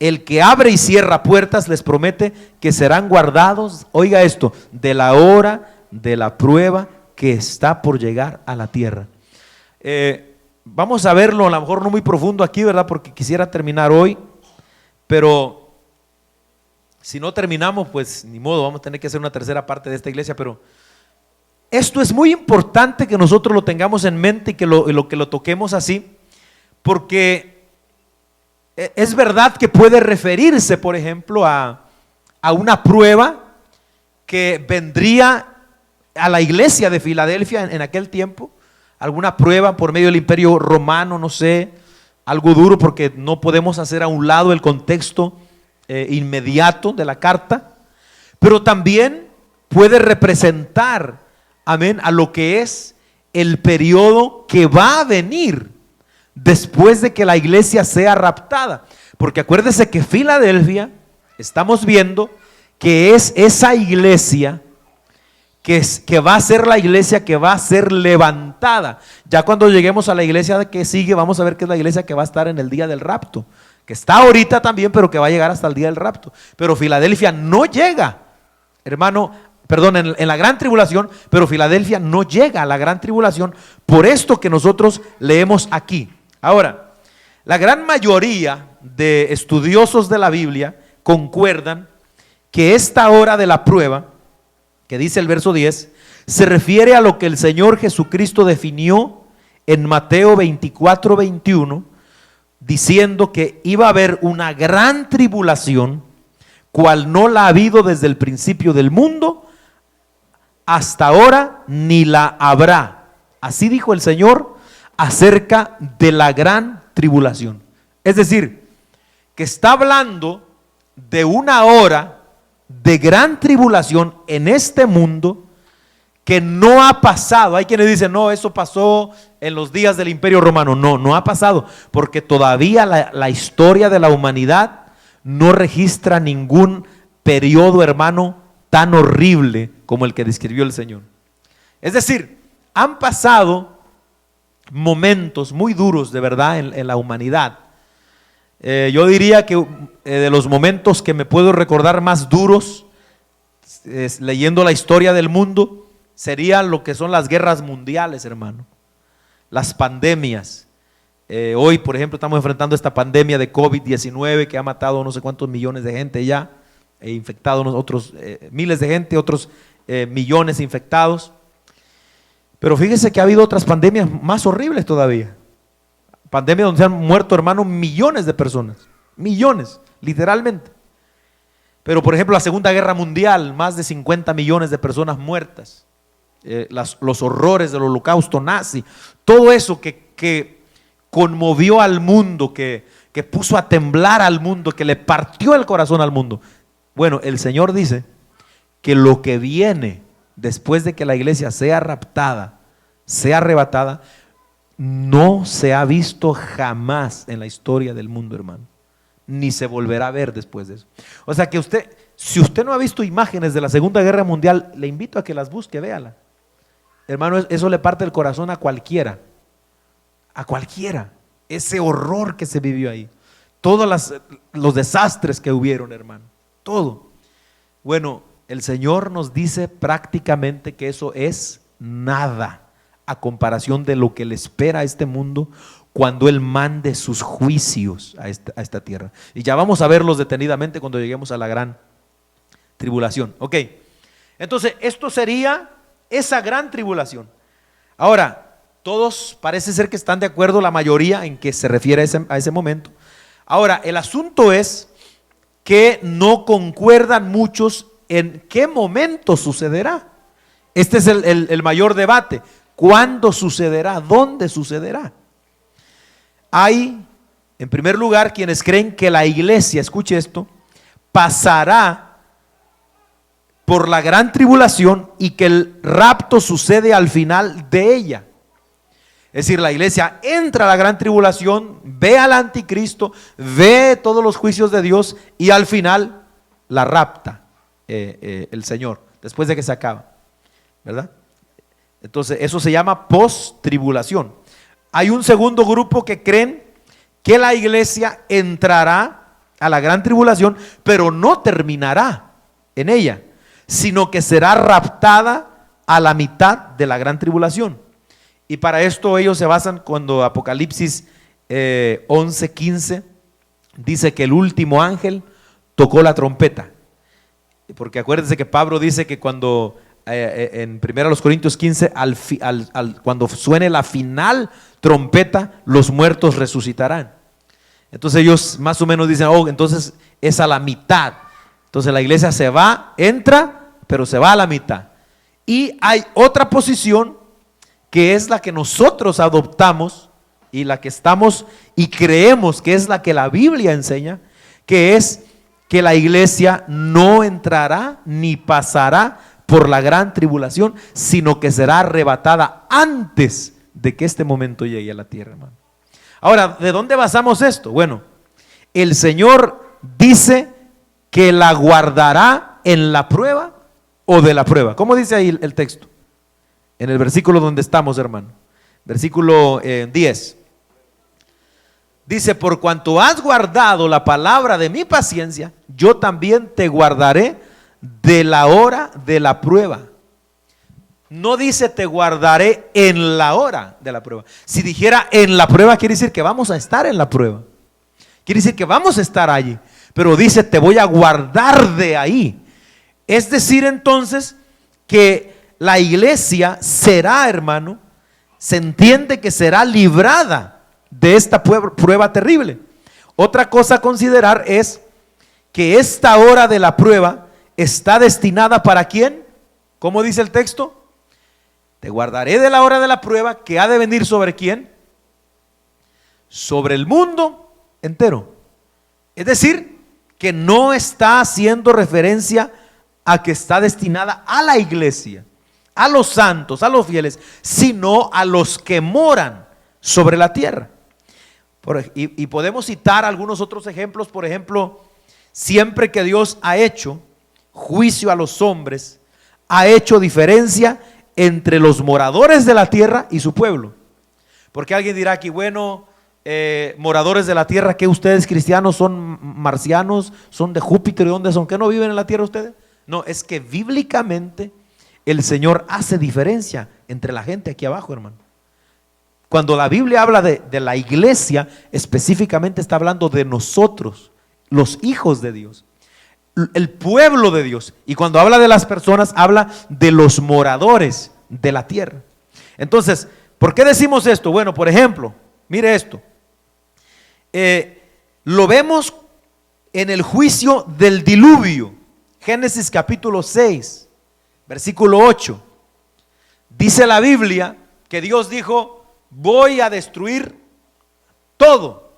el que abre y cierra puertas, les promete que serán guardados, oiga esto, de la hora de la prueba que está por llegar a la tierra. Vamos a verlo, a lo mejor no muy profundo aquí, ¿verdad? Porque quisiera terminar hoy, pero si no terminamos, pues ni modo, vamos a tener que hacer una tercera parte de esta iglesia, pero esto es muy importante que nosotros lo tengamos en mente y que lo toquemos así, porque es verdad que puede referirse, por ejemplo, a una prueba que vendría a la iglesia de Filadelfia en aquel tiempo, alguna prueba por medio del imperio romano, no sé, algo duro, porque no podemos hacer a un lado el contexto inmediato de la carta, pero también puede representar, amén, a lo que es el periodo que va a venir después de que la iglesia sea raptada, porque acuérdese que Filadelfia, estamos viendo que es esa iglesia que va a ser la iglesia que va a ser levantada. Ya cuando lleguemos a la iglesia que sigue, vamos a ver que es la iglesia que va a estar en el día del rapto, que está ahorita también, pero que va a llegar hasta el día del rapto. Pero Filadelfia no llega, hermano, perdón, en la gran tribulación, pero Filadelfia no llega a la gran tribulación por esto que nosotros leemos aquí. Ahora, la gran mayoría de estudiosos de la Biblia concuerdan que esta hora de la prueba, que dice el verso 10, se refiere a lo que el Señor Jesucristo definió en Mateo 24, 21, diciendo que iba a haber una gran tribulación, cual no la ha habido desde el principio del mundo hasta ahora, ni la habrá. Así dijo el Señor acerca de la gran tribulación. Es decir, que está hablando de una hora de gran tribulación en este mundo que no ha pasado. Hay quienes dicen, no, eso pasó en los días del Imperio Romano. No, no ha pasado, porque todavía la historia de la humanidad no registra ningún periodo, hermano, tan horrible como el que describió el Señor. Es decir, han pasado momentos muy duros de verdad en la humanidad. Yo diría que de los momentos que me puedo recordar más duros, leyendo la historia del mundo, serían lo que son las guerras mundiales, hermano, las pandemias. Hoy, por ejemplo, estamos enfrentando esta pandemia de COVID-19 que ha matado no sé cuántos millones de gente ya, e infectado otros miles de gente, otros millones infectados. Pero fíjese que ha habido otras pandemias más horribles todavía. Pandemia donde se han muerto, hermano, millones de personas, millones, literalmente. Pero por ejemplo la Segunda Guerra Mundial, más de 50 millones de personas muertas, los horrores del holocausto nazi, todo eso que conmovió al mundo, que puso a temblar al mundo, que le partió el corazón al mundo. Bueno, el Señor dice que lo que viene después de que la iglesia sea raptada, sea arrebatada, no se ha visto jamás en la historia del mundo, hermano, ni se volverá a ver después de eso. O sea que usted, si usted no ha visto imágenes de la Segunda Guerra Mundial, le invito a que las busque, véala. Hermano, eso le parte el corazón a cualquiera, ese horror que se vivió ahí, todos los desastres que hubieron, hermano, todo. Bueno, el Señor nos dice prácticamente que eso es nada a comparación de lo que le espera a este mundo cuando Él mande sus juicios a esta tierra. Y ya vamos a verlos detenidamente cuando lleguemos a la gran tribulación. Ok, entonces esto sería esa gran tribulación. Ahora, todos parece ser que están de acuerdo, la mayoría, en que se refiere a ese momento. Ahora, el asunto es que no concuerdan muchos en qué momento sucederá. Este es el mayor debate. ¿Cuándo sucederá? ¿Dónde sucederá? Hay, en primer lugar, quienes creen que la iglesia, escuche esto, pasará por la gran tribulación y que el rapto sucede al final de ella. Es decir, la iglesia entra a la gran tribulación, ve al anticristo, ve todos los juicios de Dios y al final la rapta el Señor, después de que se acaba, ¿verdad? Entonces eso se llama post-tribulación. Hay un segundo grupo que creen que la iglesia entrará a la gran tribulación, pero no terminará en ella, sino que será raptada a la mitad de la gran tribulación. Y para esto ellos se basan cuando Apocalipsis 11:15 dice que el último ángel tocó la trompeta. Porque acuérdense que Pablo dice que cuando en 1 Corintios 15, cuando suene la final trompeta, los muertos resucitarán. Entonces ellos más o menos dicen, oh, entonces es a la mitad. Entonces la iglesia se va, entra, pero se va a la mitad. Y hay otra posición que es la que nosotros adoptamos y la que estamos y creemos que es la que la Biblia enseña, que es que la iglesia no entrará ni pasará por la gran tribulación, sino que será arrebatada antes de que este momento llegue a la tierra, hermano. Ahora, ¿de dónde basamos esto? Bueno, el Señor dice que la guardará en la prueba o de la prueba. ¿Cómo dice ahí el texto? En el versículo donde estamos, hermano. Versículo 10. Dice, por cuanto has guardado la palabra de mi paciencia, yo también te guardaré de la hora de la prueba. No dice te guardaré en la hora de la prueba. Si dijera en la prueba, quiere decir que vamos a estar en la prueba. Quiere decir que vamos a estar allí. Pero dice te voy a guardar de ahí. Es decir entonces que la iglesia será, hermano, se entiende que será librada de esta prueba terrible. Otra cosa a considerar es que esta hora de la prueba está destinada para ¿quién? ¿Cómo dice el texto? Te guardaré de la hora de la prueba que ha de venir sobre ¿quién? Sobre el mundo entero. Es decir, que no está haciendo referencia a que está destinada a la iglesia, a los santos, a los fieles, sino a los que moran sobre la tierra. Y podemos citar algunos otros ejemplos. Por ejemplo, siempre que Dios ha hecho juicio a los hombres, ha hecho diferencia entre los moradores de la tierra y su pueblo. Porque alguien dirá aquí, bueno, moradores de la tierra, ¿qué ustedes cristianos son marcianos? ¿Son de Júpiter? ¿De dónde son? ¿Qué no viven en la tierra ustedes? No, es que bíblicamente el Señor hace diferencia entre la gente aquí abajo, hermano. Cuando la Biblia habla de la iglesia, específicamente está hablando de nosotros, los hijos de Dios, el pueblo de Dios. Y cuando habla de las personas, habla de los moradores de la tierra. Entonces, ¿por qué decimos esto? Bueno, por ejemplo, mire esto. Lo vemos en el juicio del diluvio. Génesis capítulo 6, versículo 8. Dice la Biblia que Dios dijo, voy a destruir todo.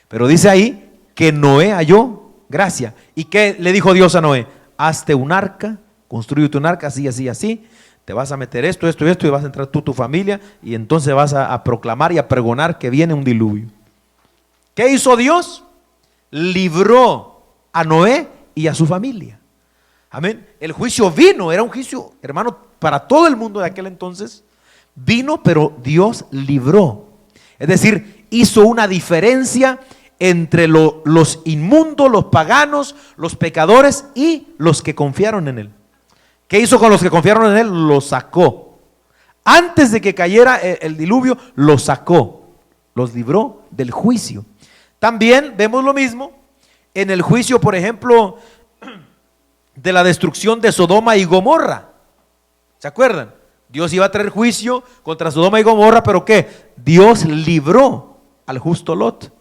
Pero dice ahí que Noé halló gracia. ¿Y qué le dijo Dios a Noé? Hazte un arca, construyete un arca, así, así, así. Te vas a meter esto, esto y esto, y vas a entrar tú, tu familia, y entonces vas a proclamar y a pregonar que viene un diluvio. ¿Qué hizo Dios? Libró a Noé y a su familia. Amén. El juicio vino, era un juicio, hermano, para todo el mundo de aquel entonces. Vino, pero Dios libró. Es decir, hizo una diferencia entre los inmundos, los paganos, los pecadores y los que confiaron en Él. ¿Qué hizo con los que confiaron en Él? Los sacó. Antes de que cayera el diluvio, los sacó. Los libró del juicio. También vemos lo mismo en el juicio, por ejemplo, de la destrucción de Sodoma y Gomorra. ¿Se acuerdan? Dios iba a traer juicio contra Sodoma y Gomorra, pero ¿qué? Dios libró al justo Lot.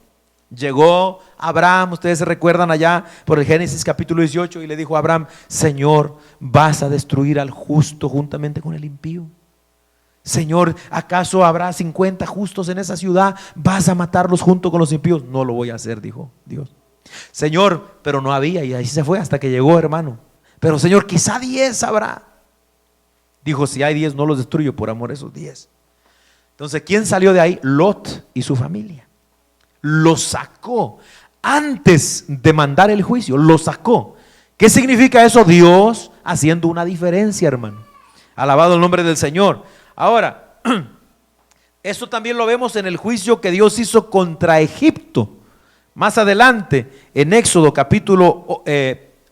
Llegó Abraham, ustedes se recuerdan allá por el Génesis capítulo 18, y le dijo a Abraham, Señor, ¿vas a destruir al justo juntamente con el impío? Señor, ¿acaso habrá 50 justos en esa ciudad? ¿Vas a matarlos junto con los impíos? No lo voy a hacer, dijo Dios. Señor, pero no había, y ahí se fue hasta que llegó, hermano. Pero Señor, quizá 10 habrá. Dijo, si hay 10 no los destruyo por amor a esos 10. Entonces, ¿quién salió de ahí? Lot y su familia. lo sacó. Antes de mandar el juicio, lo sacó. ¿Qué significa eso? Dios haciendo una diferencia, hermano. Alabado el nombre del Señor. Ahora, eso también lo vemos en el juicio que Dios hizo contra Egipto. Más adelante, en Éxodo capítulo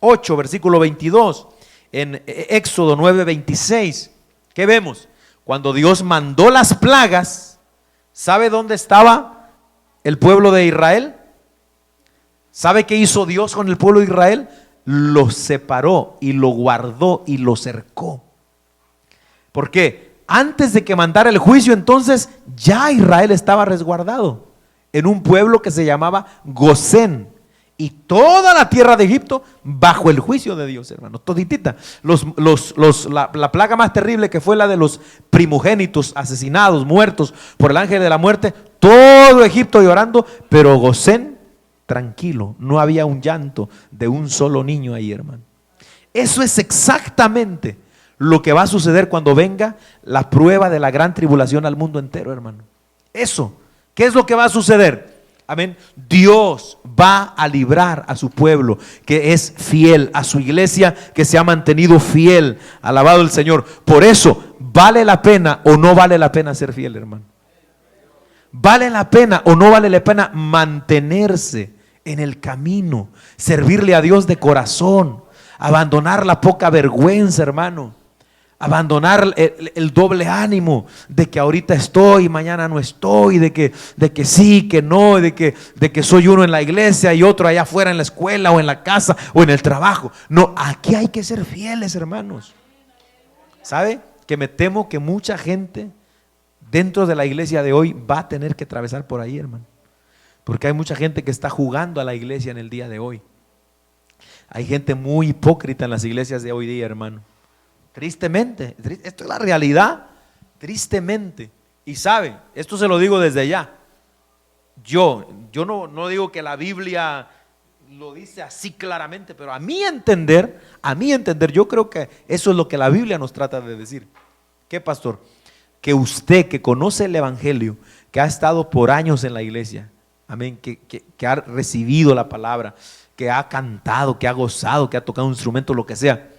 8, versículo 22, en Éxodo 9, 26, ¿qué vemos? Cuando Dios mandó las plagas, ¿sabe dónde estaba el pueblo de Israel? ¿Sabe qué hizo Dios con el pueblo de Israel? Lo separó y lo guardó y lo cercó. ¿Por qué? Antes de que mandara el juicio, entonces ya Israel estaba resguardado en un pueblo que se llamaba Gosén, y toda la tierra de Egipto bajo el juicio de Dios, hermano, toditita. La plaga más terrible, que fue la de los primogénitos asesinados, muertos por el ángel de la muerte, todo Egipto llorando, pero Gosén tranquilo, no había un llanto de un solo niño ahí, hermano. Eso es exactamente lo que va a suceder cuando venga la prueba de la gran tribulación al mundo entero, hermano. Eso, ¿qué es lo que va a suceder? Amén. Dios va a librar a su pueblo que es fiel, a su iglesia que se ha mantenido fiel. Alabado el Señor. Por eso, ¿vale la pena o no vale la pena ser fiel, hermano? ¿Vale la pena o no vale la pena mantenerse en el camino, servirle a Dios de corazón, abandonar la poca vergüenza, hermano? Abandonar el doble ánimo de que ahorita estoy, mañana no estoy, de que sí, que no, de que soy uno en la iglesia y otro allá afuera en la escuela o en la casa o en el trabajo. No, aquí hay que ser fieles, hermanos. ¿Sabe? Que me temo que mucha gente dentro de la iglesia de hoy va a tener que atravesar por ahí, hermano. Porque hay mucha gente que está jugando a la iglesia en el día de hoy. Hay gente muy hipócrita en las iglesias de hoy día, hermano. Tristemente, esto es la realidad, tristemente. Y sabe, esto se lo digo desde ya. Yo no digo que la Biblia lo dice así claramente, pero a mi entender, yo creo que eso es lo que la Biblia nos trata de decir. ¿Qué, pastor? Que usted que conoce el evangelio, que ha estado por años en la iglesia, amén, que ha recibido la palabra, que ha cantado, que ha gozado, que ha tocado un instrumento, lo que sea,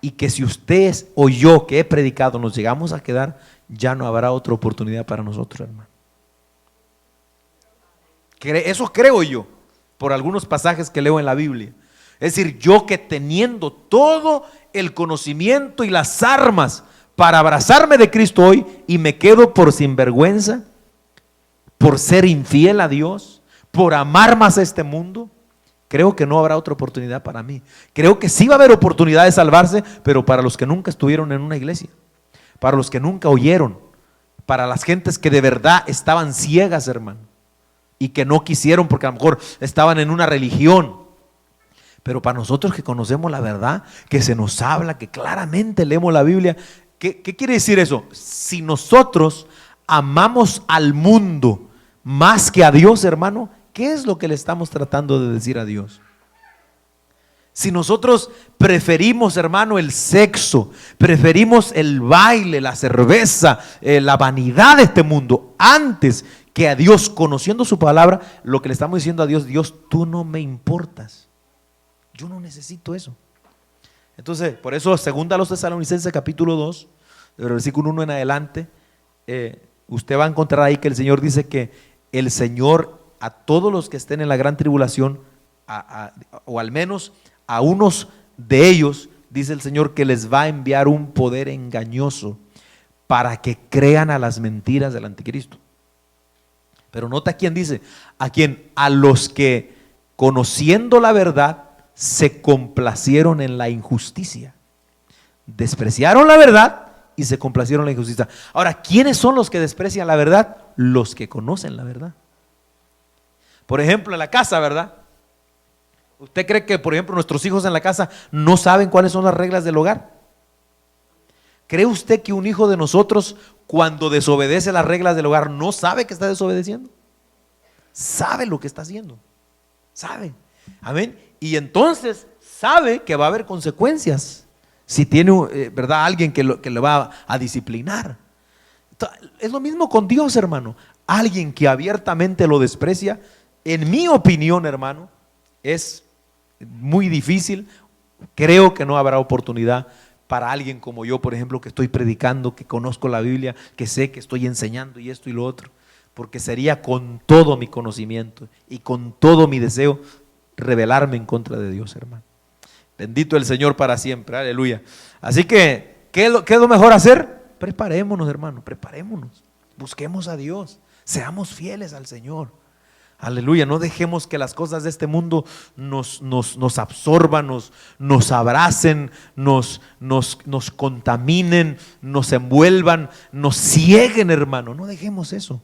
y que si usted o yo que he predicado nos llegamos a quedar, ya no habrá otra oportunidad para nosotros, hermano. Eso creo yo, por algunos pasajes que leo en la Biblia. Es decir, yo que teniendo todo el conocimiento y las armas para abrazarme de Cristo hoy, y me quedo por sinvergüenza, por ser infiel a Dios, por amar más a este mundo, creo que no habrá otra oportunidad para mí. Creo que sí va a haber oportunidad de salvarse, pero para los que nunca estuvieron en una iglesia, para los que nunca oyeron, para las gentes que de verdad estaban ciegas, hermano, y que no quisieron porque a lo mejor estaban en una religión. Pero para nosotros que conocemos la verdad, que se nos habla, que claramente leemos la Biblia, ¿qué quiere decir eso? Si nosotros amamos al mundo más que a Dios, hermano, ¿qué es lo que le estamos tratando de decir a Dios? Si nosotros preferimos, hermano, el sexo, preferimos el baile, la cerveza, la vanidad de este mundo, antes que a Dios, conociendo su palabra, lo que le estamos diciendo a Dios: Dios, tú no me importas, yo no necesito eso. Entonces, por eso, segunda a los Tesalonicenses capítulo 2, del versículo 1 en adelante, usted va a encontrar ahí que el Señor dice que el Señor a todos los que estén en la gran tribulación, o al menos a unos de ellos, dice el Señor que les va a enviar un poder engañoso para que crean a las mentiras del anticristo. Pero nota quién dice: a los que conociendo la verdad se complacieron en la injusticia, despreciaron la verdad y se complacieron en la injusticia. Ahora, ¿quiénes son los que desprecian la verdad? Los que conocen la verdad. Por ejemplo, en la casa, ¿verdad? ¿Usted cree que, por ejemplo, nuestros hijos en la casa no saben cuáles son las reglas del hogar? ¿Cree usted que un hijo de nosotros, cuando desobedece las reglas del hogar, no sabe que está desobedeciendo? Sabe lo que está haciendo, sabe, amén. Y entonces sabe que va a haber consecuencias si tiene, ¿verdad?, alguien que le va a disciplinar. Es lo mismo con Dios, hermano. Alguien que abiertamente lo desprecia, En mi opinión, hermano, es muy difícil. Creo que no habrá oportunidad para alguien como yo, por ejemplo, que estoy predicando, que conozco la Biblia, que sé que estoy enseñando y esto y lo otro, porque sería con todo mi conocimiento y con todo mi deseo rebelarme en contra de Dios, hermano. Bendito el Señor para siempre, aleluya. Así que, ¿qué es lo mejor hacer? Preparémonos, hermano, preparémonos. Busquemos a Dios, seamos fieles al Señor. Aleluya, no dejemos que las cosas de este mundo nos absorban, nos abracen, nos contaminen, nos envuelvan, nos cieguen, hermano. No dejemos eso.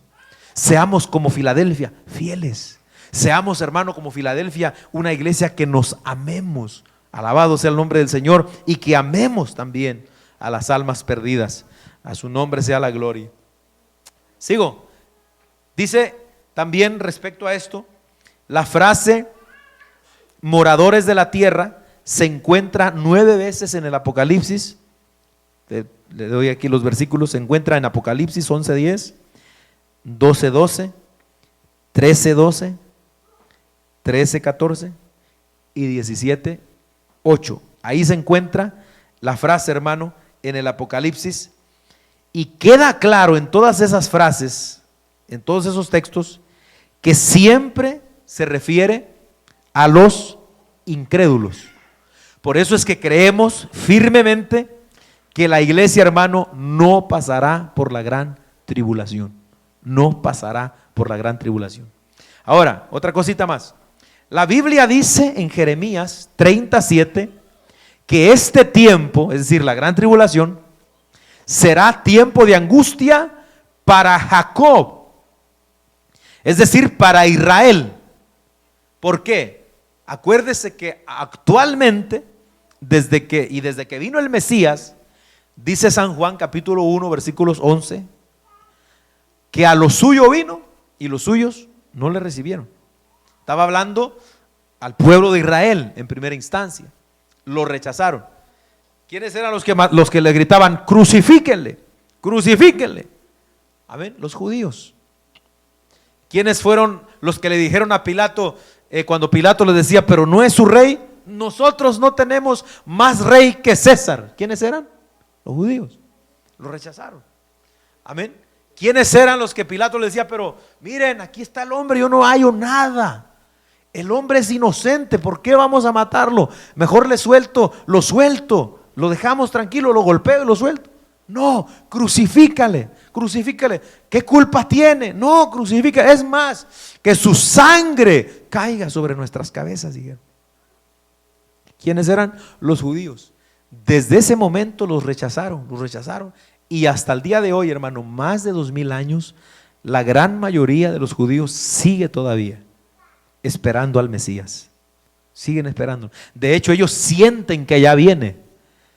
Seamos como Filadelfia, fieles. Seamos, hermano, como Filadelfia, una iglesia que nos amemos. Alabado sea el nombre del Señor, y que amemos también a las almas perdidas. A su nombre sea la gloria. Sigo. Dice también respecto a esto, la frase moradores de la tierra se encuentra 9 veces en el Apocalipsis. Le doy aquí los versículos. Se encuentra en Apocalipsis 11:10, 12:12, 13:12, 13:14 y 17:8. Ahí se encuentra la frase, hermano, en el Apocalipsis, y queda claro en todas esas frases, en todos esos textos, que siempre se refiere a los incrédulos. Por eso es que creemos firmemente que la iglesia, hermano, no pasará por la gran tribulación. No pasará por la gran tribulación. Ahora, otra cosita más. La Biblia dice en Jeremías 37 que este tiempo, es decir, la gran tribulación, será tiempo de angustia para Jacob, es decir, para Israel. ¿Por qué? Acuérdese que actualmente, desde que vino el Mesías, dice San Juan capítulo 1 versículos 11, que a lo suyo vino y los suyos no le recibieron. Estaba hablando al pueblo de Israel en primera instancia. Lo rechazaron. ¿Quiénes eran los que le gritaban crucifíquenle, crucifíquenle? Amén, los judíos. ¿Quiénes fueron los que le dijeron a Pilato, cuando Pilato les decía, pero no es su rey? Nosotros no tenemos más rey que César. ¿Quiénes eran? Los judíos. Lo rechazaron. Amén. ¿Quiénes eran los que Pilato les decía, pero miren, aquí está el hombre, yo no hallo nada? El hombre es inocente, ¿por qué vamos a matarlo? Mejor lo suelto, lo dejamos tranquilo, lo golpeo y lo suelto. No, crucifícale, crucifícale. ¿Qué culpa tiene? No, crucifícale. Es más, que su sangre caiga sobre nuestras cabezas, dijeron. ¿Quiénes eran? Los judíos. Desde ese momento los rechazaron. Y hasta el día de hoy, hermano, más de 2000 años, la gran mayoría de los judíos sigue todavía esperando al Mesías. Siguen esperando. De hecho, ellos sienten que ya viene.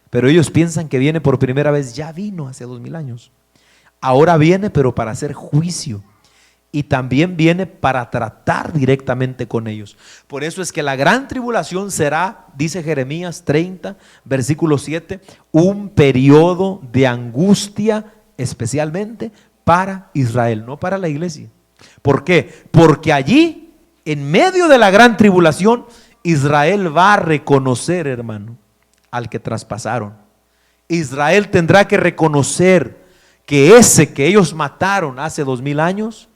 Pero ellos piensan que viene por primera vez. Ya vino hace 2000 años. Ahora viene, pero para hacer juicio. Y también viene para tratar directamente con ellos. Por eso es que la gran tribulación será, dice Jeremías 30, versículo 7, un periodo de angustia especialmente para Israel, no para la iglesia. ¿Por qué? Porque allí, en medio de la gran tribulación, Israel va a reconocer, hermano, al que traspasaron. Israel tendrá que reconocer que ese que ellos mataron hace 2000 años,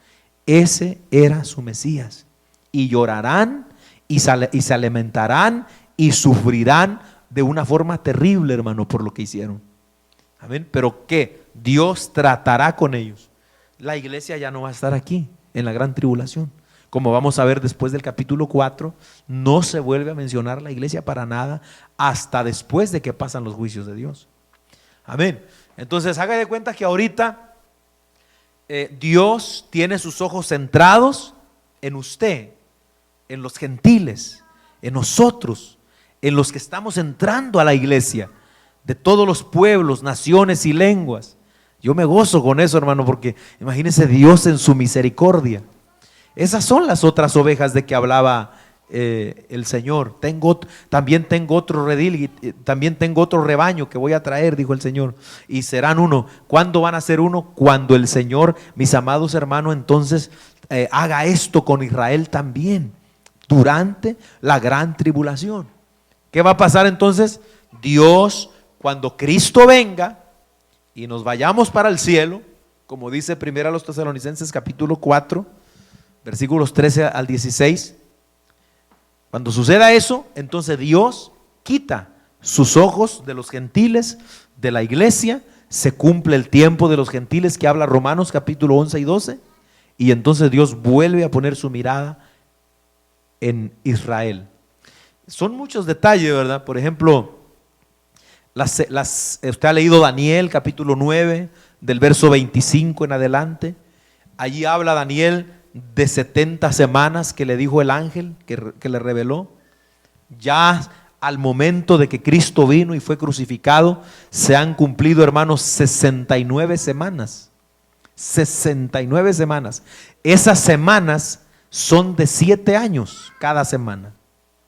ese era su Mesías. Y llorarán y se lamentarán y sufrirán de una forma terrible, hermano, por lo que hicieron. Amén. Pero ¿qué? Dios tratará con ellos. La iglesia ya no va a estar aquí en la gran tribulación. Como vamos a ver después del capítulo 4, no se vuelve a mencionar la iglesia para nada hasta después de que pasan los juicios de Dios. Amén. Entonces haga de cuenta que ahorita Dios tiene sus ojos centrados en usted, en los gentiles, en nosotros, en los que estamos entrando a la iglesia, de todos los pueblos, naciones y lenguas. Yo me gozo con eso, hermano, porque imagínese Dios en su misericordia. Esas son las otras ovejas de que hablaba el Señor. También tengo otro redil, también tengo otro rebaño que voy a traer, dijo el Señor, y serán uno. ¿Cuándo van a ser uno? Cuando el Señor, mis amados hermanos, entonces haga esto con Israel también, durante la gran tribulación. ¿Qué va a pasar entonces? Dios, cuando Cristo venga y nos vayamos para el cielo, como dice primero a los Tesalonicenses capítulo 4, versículos 13 al 16, cuando suceda eso, entonces Dios quita sus ojos de los gentiles, de la iglesia, se cumple el tiempo de los gentiles que habla Romanos capítulo 11 y 12, y entonces Dios vuelve a poner su mirada en Israel. Son muchos detalles, ¿verdad? Por ejemplo, usted ha leído Daniel capítulo 9, del verso 25 en adelante. Allí habla Daniel de 70 semanas que le dijo el ángel, que le reveló. Ya al momento de que Cristo vino y fue crucificado, se han cumplido, hermanos, 69 semanas. 69 semanas. Esas semanas son de 7 años cada semana.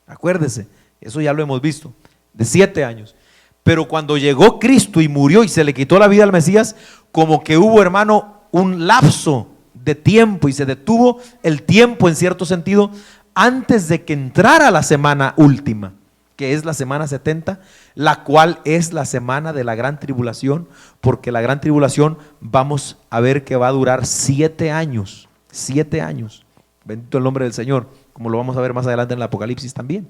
Acuérdese, eso ya lo hemos visto, de 7 años. Pero cuando llegó Cristo y murió y se le quitó la vida al Mesías, como que hubo, hermano, un lapso de tiempo y se detuvo el tiempo en cierto sentido antes de que entrara la semana última, que es la semana 70, la cual es la semana de la gran tribulación, porque la gran tribulación vamos a ver que va a durar 7 años, 7 años. Bendito el nombre del Señor, como lo vamos a ver más adelante en el Apocalipsis también.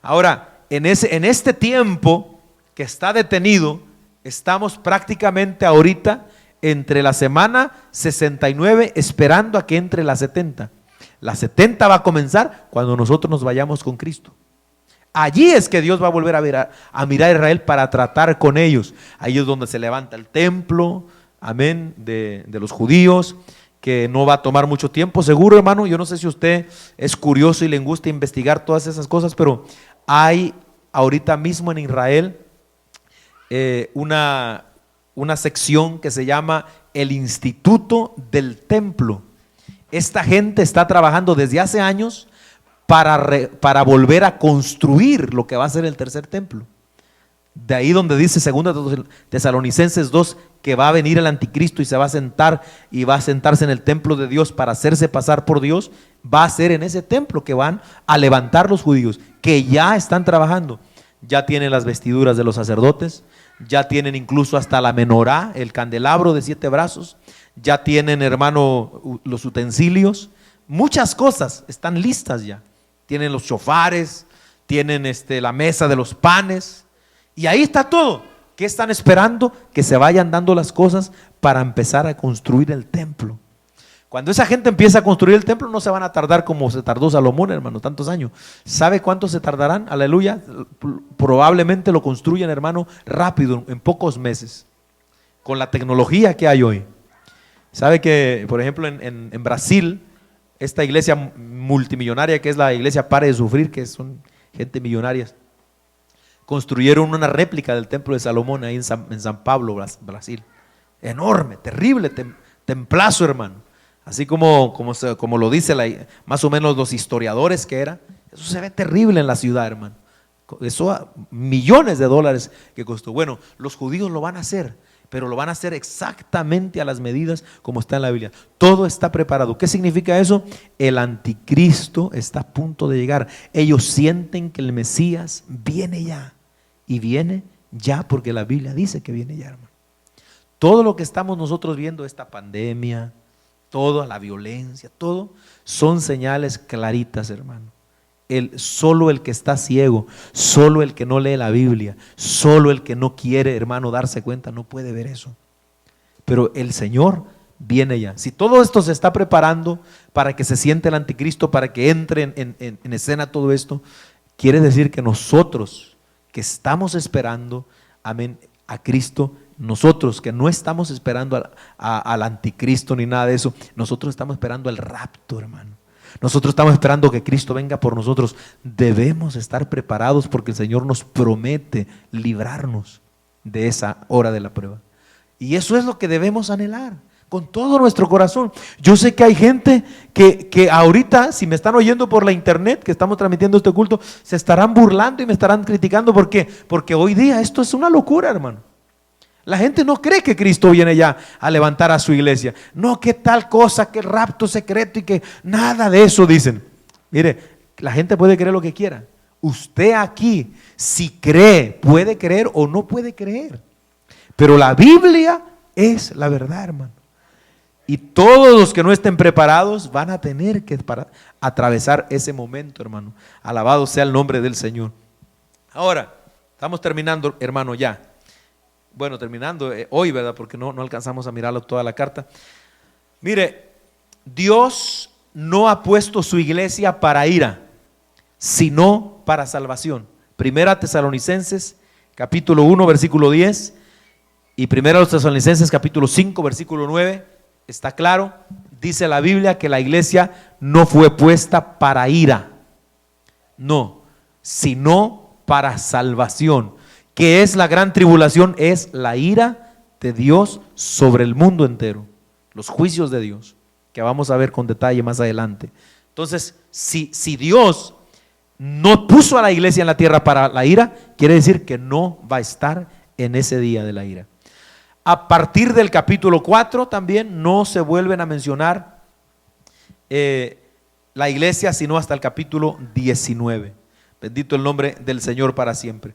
Ahora, en este tiempo que está detenido, estamos prácticamente ahorita entre la semana 69 esperando a que entre la 70. La 70 va a comenzar cuando nosotros nos vayamos con Cristo. Allí es que Dios va a volver a mirar a Israel para tratar con ellos. Ahí es donde se levanta el templo, amén, de los judíos, que no va a tomar mucho tiempo, seguro, hermano. Yo no sé si usted es curioso y le gusta investigar todas esas cosas, pero hay ahorita mismo en Israel una sección que se llama el Instituto del Templo. Esta gente está trabajando desde hace años para volver a construir lo que va a ser el tercer templo. De ahí donde dice 2 Tesalonicenses 2 que va a venir el anticristo y se va a sentar y va a sentarse en el templo de Dios para hacerse pasar por Dios. Va a ser en ese templo que van a levantar los judíos, que ya están trabajando. Ya tienen las vestiduras de los sacerdotes, ya tienen incluso hasta la menorá, el candelabro de 7 brazos, ya tienen, hermano, los utensilios, muchas cosas están listas ya. Tienen los shofares, tienen la mesa de los panes, y ahí está todo. ¿Qué están esperando? Que se vayan dando las cosas para empezar a construir el templo. Cuando esa gente empieza a construir el templo, no se van a tardar como se tardó Salomón, hermano, tantos años. ¿Sabe cuánto se tardarán? Aleluya. Probablemente lo construyan, hermano, rápido, en pocos meses, con la tecnología que hay hoy. ¿Sabe que, por ejemplo, en Brasil, esta iglesia multimillonaria que es la iglesia Pare de Sufrir, que son gente millonarias, construyeron una réplica del templo de Salomón ahí en San Pablo, Brasil? Enorme, terrible templazo, hermano. Así como lo dice más o menos los historiadores que era. Eso se ve terrible en la ciudad, hermano. Eso millones de dólares que costó. Bueno, los judíos lo van a hacer, pero lo van a hacer exactamente a las medidas como está en la Biblia. Todo está preparado. ¿Qué significa eso? El anticristo está a punto de llegar. Ellos sienten que el Mesías viene ya. Y viene ya porque la Biblia dice que viene ya, hermano. Todo lo que estamos nosotros viendo, esta pandemia, toda la violencia, todo, son señales claritas, hermano. Solo el que está ciego, solo el que no lee la Biblia, solo el que no quiere, hermano, darse cuenta, no puede ver eso. Pero el Señor viene ya. Si todo esto se está preparando para que se siente el anticristo, para que entre en escena todo esto, quiere decir que nosotros que estamos esperando, amén, a Cristo, nosotros que no estamos esperando al anticristo ni nada de eso, nosotros estamos esperando el rapto, hermano. Nosotros estamos esperando que Cristo venga por nosotros. Debemos estar preparados porque el Señor nos promete librarnos de esa hora de la prueba. Y eso es lo que debemos anhelar, con todo nuestro corazón. Yo sé que hay gente que ahorita, si me están oyendo por la internet, que estamos transmitiendo este culto, se estarán burlando y me estarán criticando. ¿Por qué? Porque hoy día esto es una locura, hermano. La gente no cree que Cristo viene ya a levantar a su iglesia. No, que tal cosa, que rapto secreto y que nada de eso dicen. Mire, la gente puede creer lo que quiera. Usted aquí, si cree, puede creer o no puede creer. Pero la Biblia es la verdad, hermano. Y todos los que no estén preparados van a tener que atravesar ese momento, hermano. Alabado sea el nombre del Señor. Ahora, estamos terminando, hermano, ya. Bueno, terminando hoy, ¿verdad? Porque no alcanzamos a mirarlo toda la carta. Mire, Dios no ha puesto su iglesia para ira, sino para salvación. Primera Tesalonicenses, capítulo 1, versículo 10, y Primera Tesalonicenses, capítulo 5, versículo 9, está claro, dice la Biblia que la iglesia no fue puesta para ira, no, sino para salvación. ¿Qué es la gran tribulación? Es la ira de Dios sobre el mundo entero, los juicios de Dios, que vamos a ver con detalle más adelante. Entonces, si Dios no puso a la iglesia en la tierra para la ira, quiere decir que no va a estar en ese día de la ira. A partir del capítulo 4 también no se vuelven a mencionar la iglesia, sino hasta el capítulo 19. Bendito el nombre del Señor para siempre.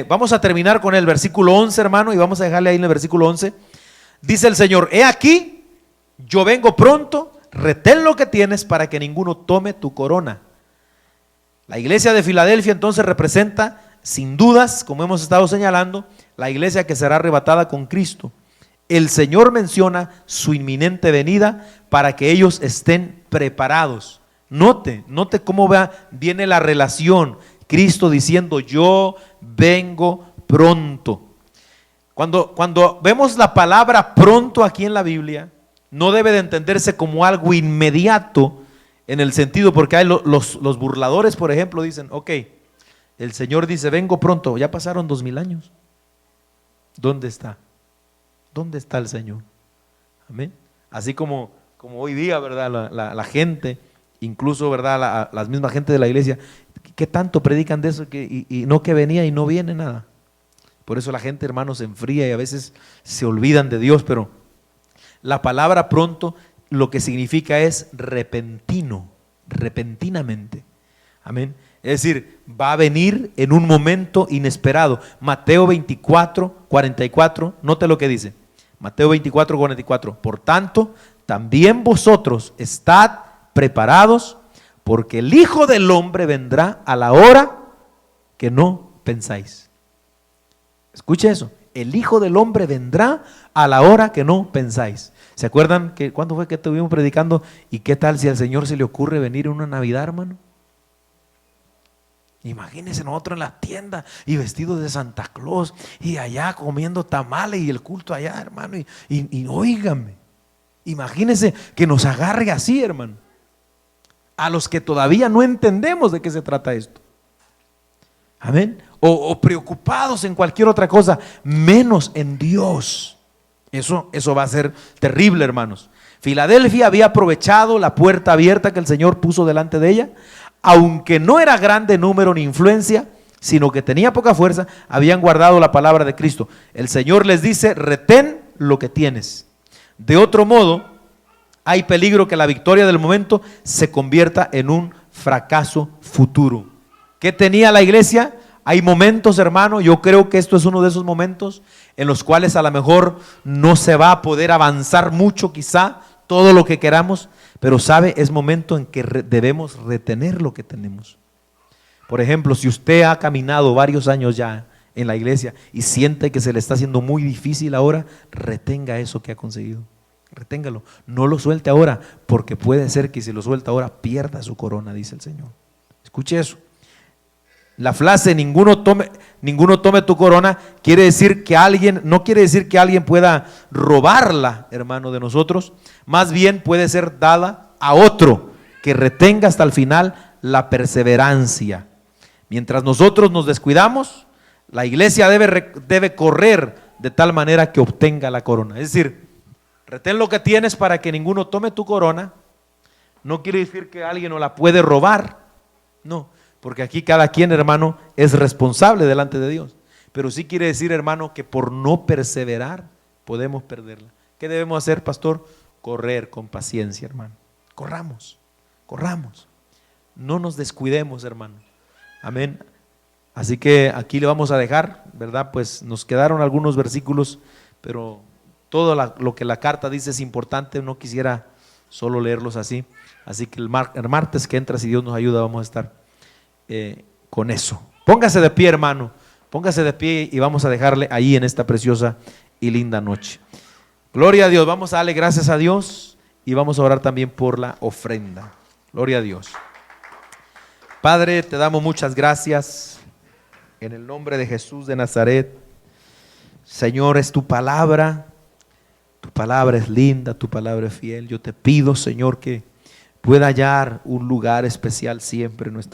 Vamos a terminar con el versículo 11, hermano, y vamos a dejarle ahí en el versículo 11. Dice el Señor: he aquí, yo vengo pronto, retén lo que tienes para que ninguno tome tu corona. La iglesia de Filadelfia entonces representa, sin dudas, como hemos estado señalando, la iglesia que será arrebatada con Cristo. El Señor menciona su inminente venida para que ellos estén preparados. Note cómo viene la relación. Cristo diciendo: yo vengo pronto. Cuando vemos la palabra pronto aquí en la Biblia, no debe de entenderse como algo inmediato, en el sentido, porque hay los burladores, por ejemplo, dicen: ok, el Señor dice vengo pronto, ya pasaron 2000 años. ¿Dónde está? ¿Dónde está el Señor? Amén. Así como hoy día, ¿verdad? La gente, incluso, ¿verdad? Las mismas gente de la iglesia, ¿qué tanto predican de eso? Y no, que venía y no viene nada. Por eso la gente, hermanos, se enfría y a veces se olvidan de Dios. Pero la palabra pronto lo que significa es repentino, repentinamente. Amén. Es decir, va a venir en un momento inesperado. Mateo 24, 44, note lo que dice. Mateo 24, 44. Por tanto, también vosotros estad preparados, porque el Hijo del Hombre vendrá a la hora que no pensáis. Escuche eso. El Hijo del Hombre vendrá a la hora que no pensáis. ¿Se acuerdan que cuándo fue que estuvimos predicando? ¿Y qué tal si al Señor se le ocurre venir en una Navidad, hermano? Imagínense nosotros en la tienda y vestidos de Santa Claus y allá comiendo tamales y el culto allá, hermano. Y óigame, imagínense que nos agarre así, hermano. A los que todavía no entendemos de qué se trata esto. Amén. O preocupados en cualquier otra cosa, menos en Dios. Eso va a ser terrible, hermanos. Filadelfia había aprovechado la puerta abierta que el Señor puso delante de ella. Aunque no era grande número ni influencia, sino que tenía poca fuerza, habían guardado la palabra de Cristo. El Señor les dice: retén lo que tienes. De otro modo, hay peligro que la victoria del momento se convierta en un fracaso futuro. ¿Qué tenía la iglesia? Hay momentos, hermano, yo creo que esto es uno de esos momentos en los cuales a lo mejor no se va a poder avanzar mucho, quizá todo lo que queramos, pero sabe, es momento en que debemos retener lo que tenemos. Por ejemplo, si usted ha caminado varios años ya en la iglesia y siente que se le está haciendo muy difícil ahora, retenga eso que ha conseguido. Reténgalo, no lo suelte ahora, porque puede ser que si lo suelta ahora pierda su corona, dice el Señor. Escuche eso. La frase ninguno tome tu corona quiere decir que no quiere decir que alguien pueda robarla, hermano, de nosotros. Más bien puede ser dada a otro que retenga hasta el final la perseverancia. Mientras nosotros nos descuidamos, la iglesia debe correr de tal manera que obtenga la corona. Es decir, Retén lo que tienes para que ninguno tome tu corona. No quiere decir que alguien no la puede robar. No, porque aquí cada quien, hermano, es responsable delante de Dios. Pero sí quiere decir, hermano, que por no perseverar podemos perderla. ¿Qué debemos hacer, pastor? Correr con paciencia, hermano. Corramos, corramos. No nos descuidemos, hermano. Amén. Así que aquí le vamos a dejar, ¿verdad? Pues nos quedaron algunos versículos, pero todo lo que la carta dice es importante. No quisiera solo leerlos así. Así que el martes que entra, si Dios nos ayuda, vamos a estar con eso. Póngase de pie, hermano. Póngase de pie y vamos a dejarle ahí en esta preciosa y linda noche. Gloria a Dios. Vamos a darle gracias a Dios y vamos a orar también por la ofrenda. Gloria a Dios. Padre, te damos muchas gracias en el nombre de Jesús de Nazaret. Señor, es tu palabra es linda, tu palabra es fiel. Yo te pido, Señor, que pueda hallar un lugar especial siempre en nuestro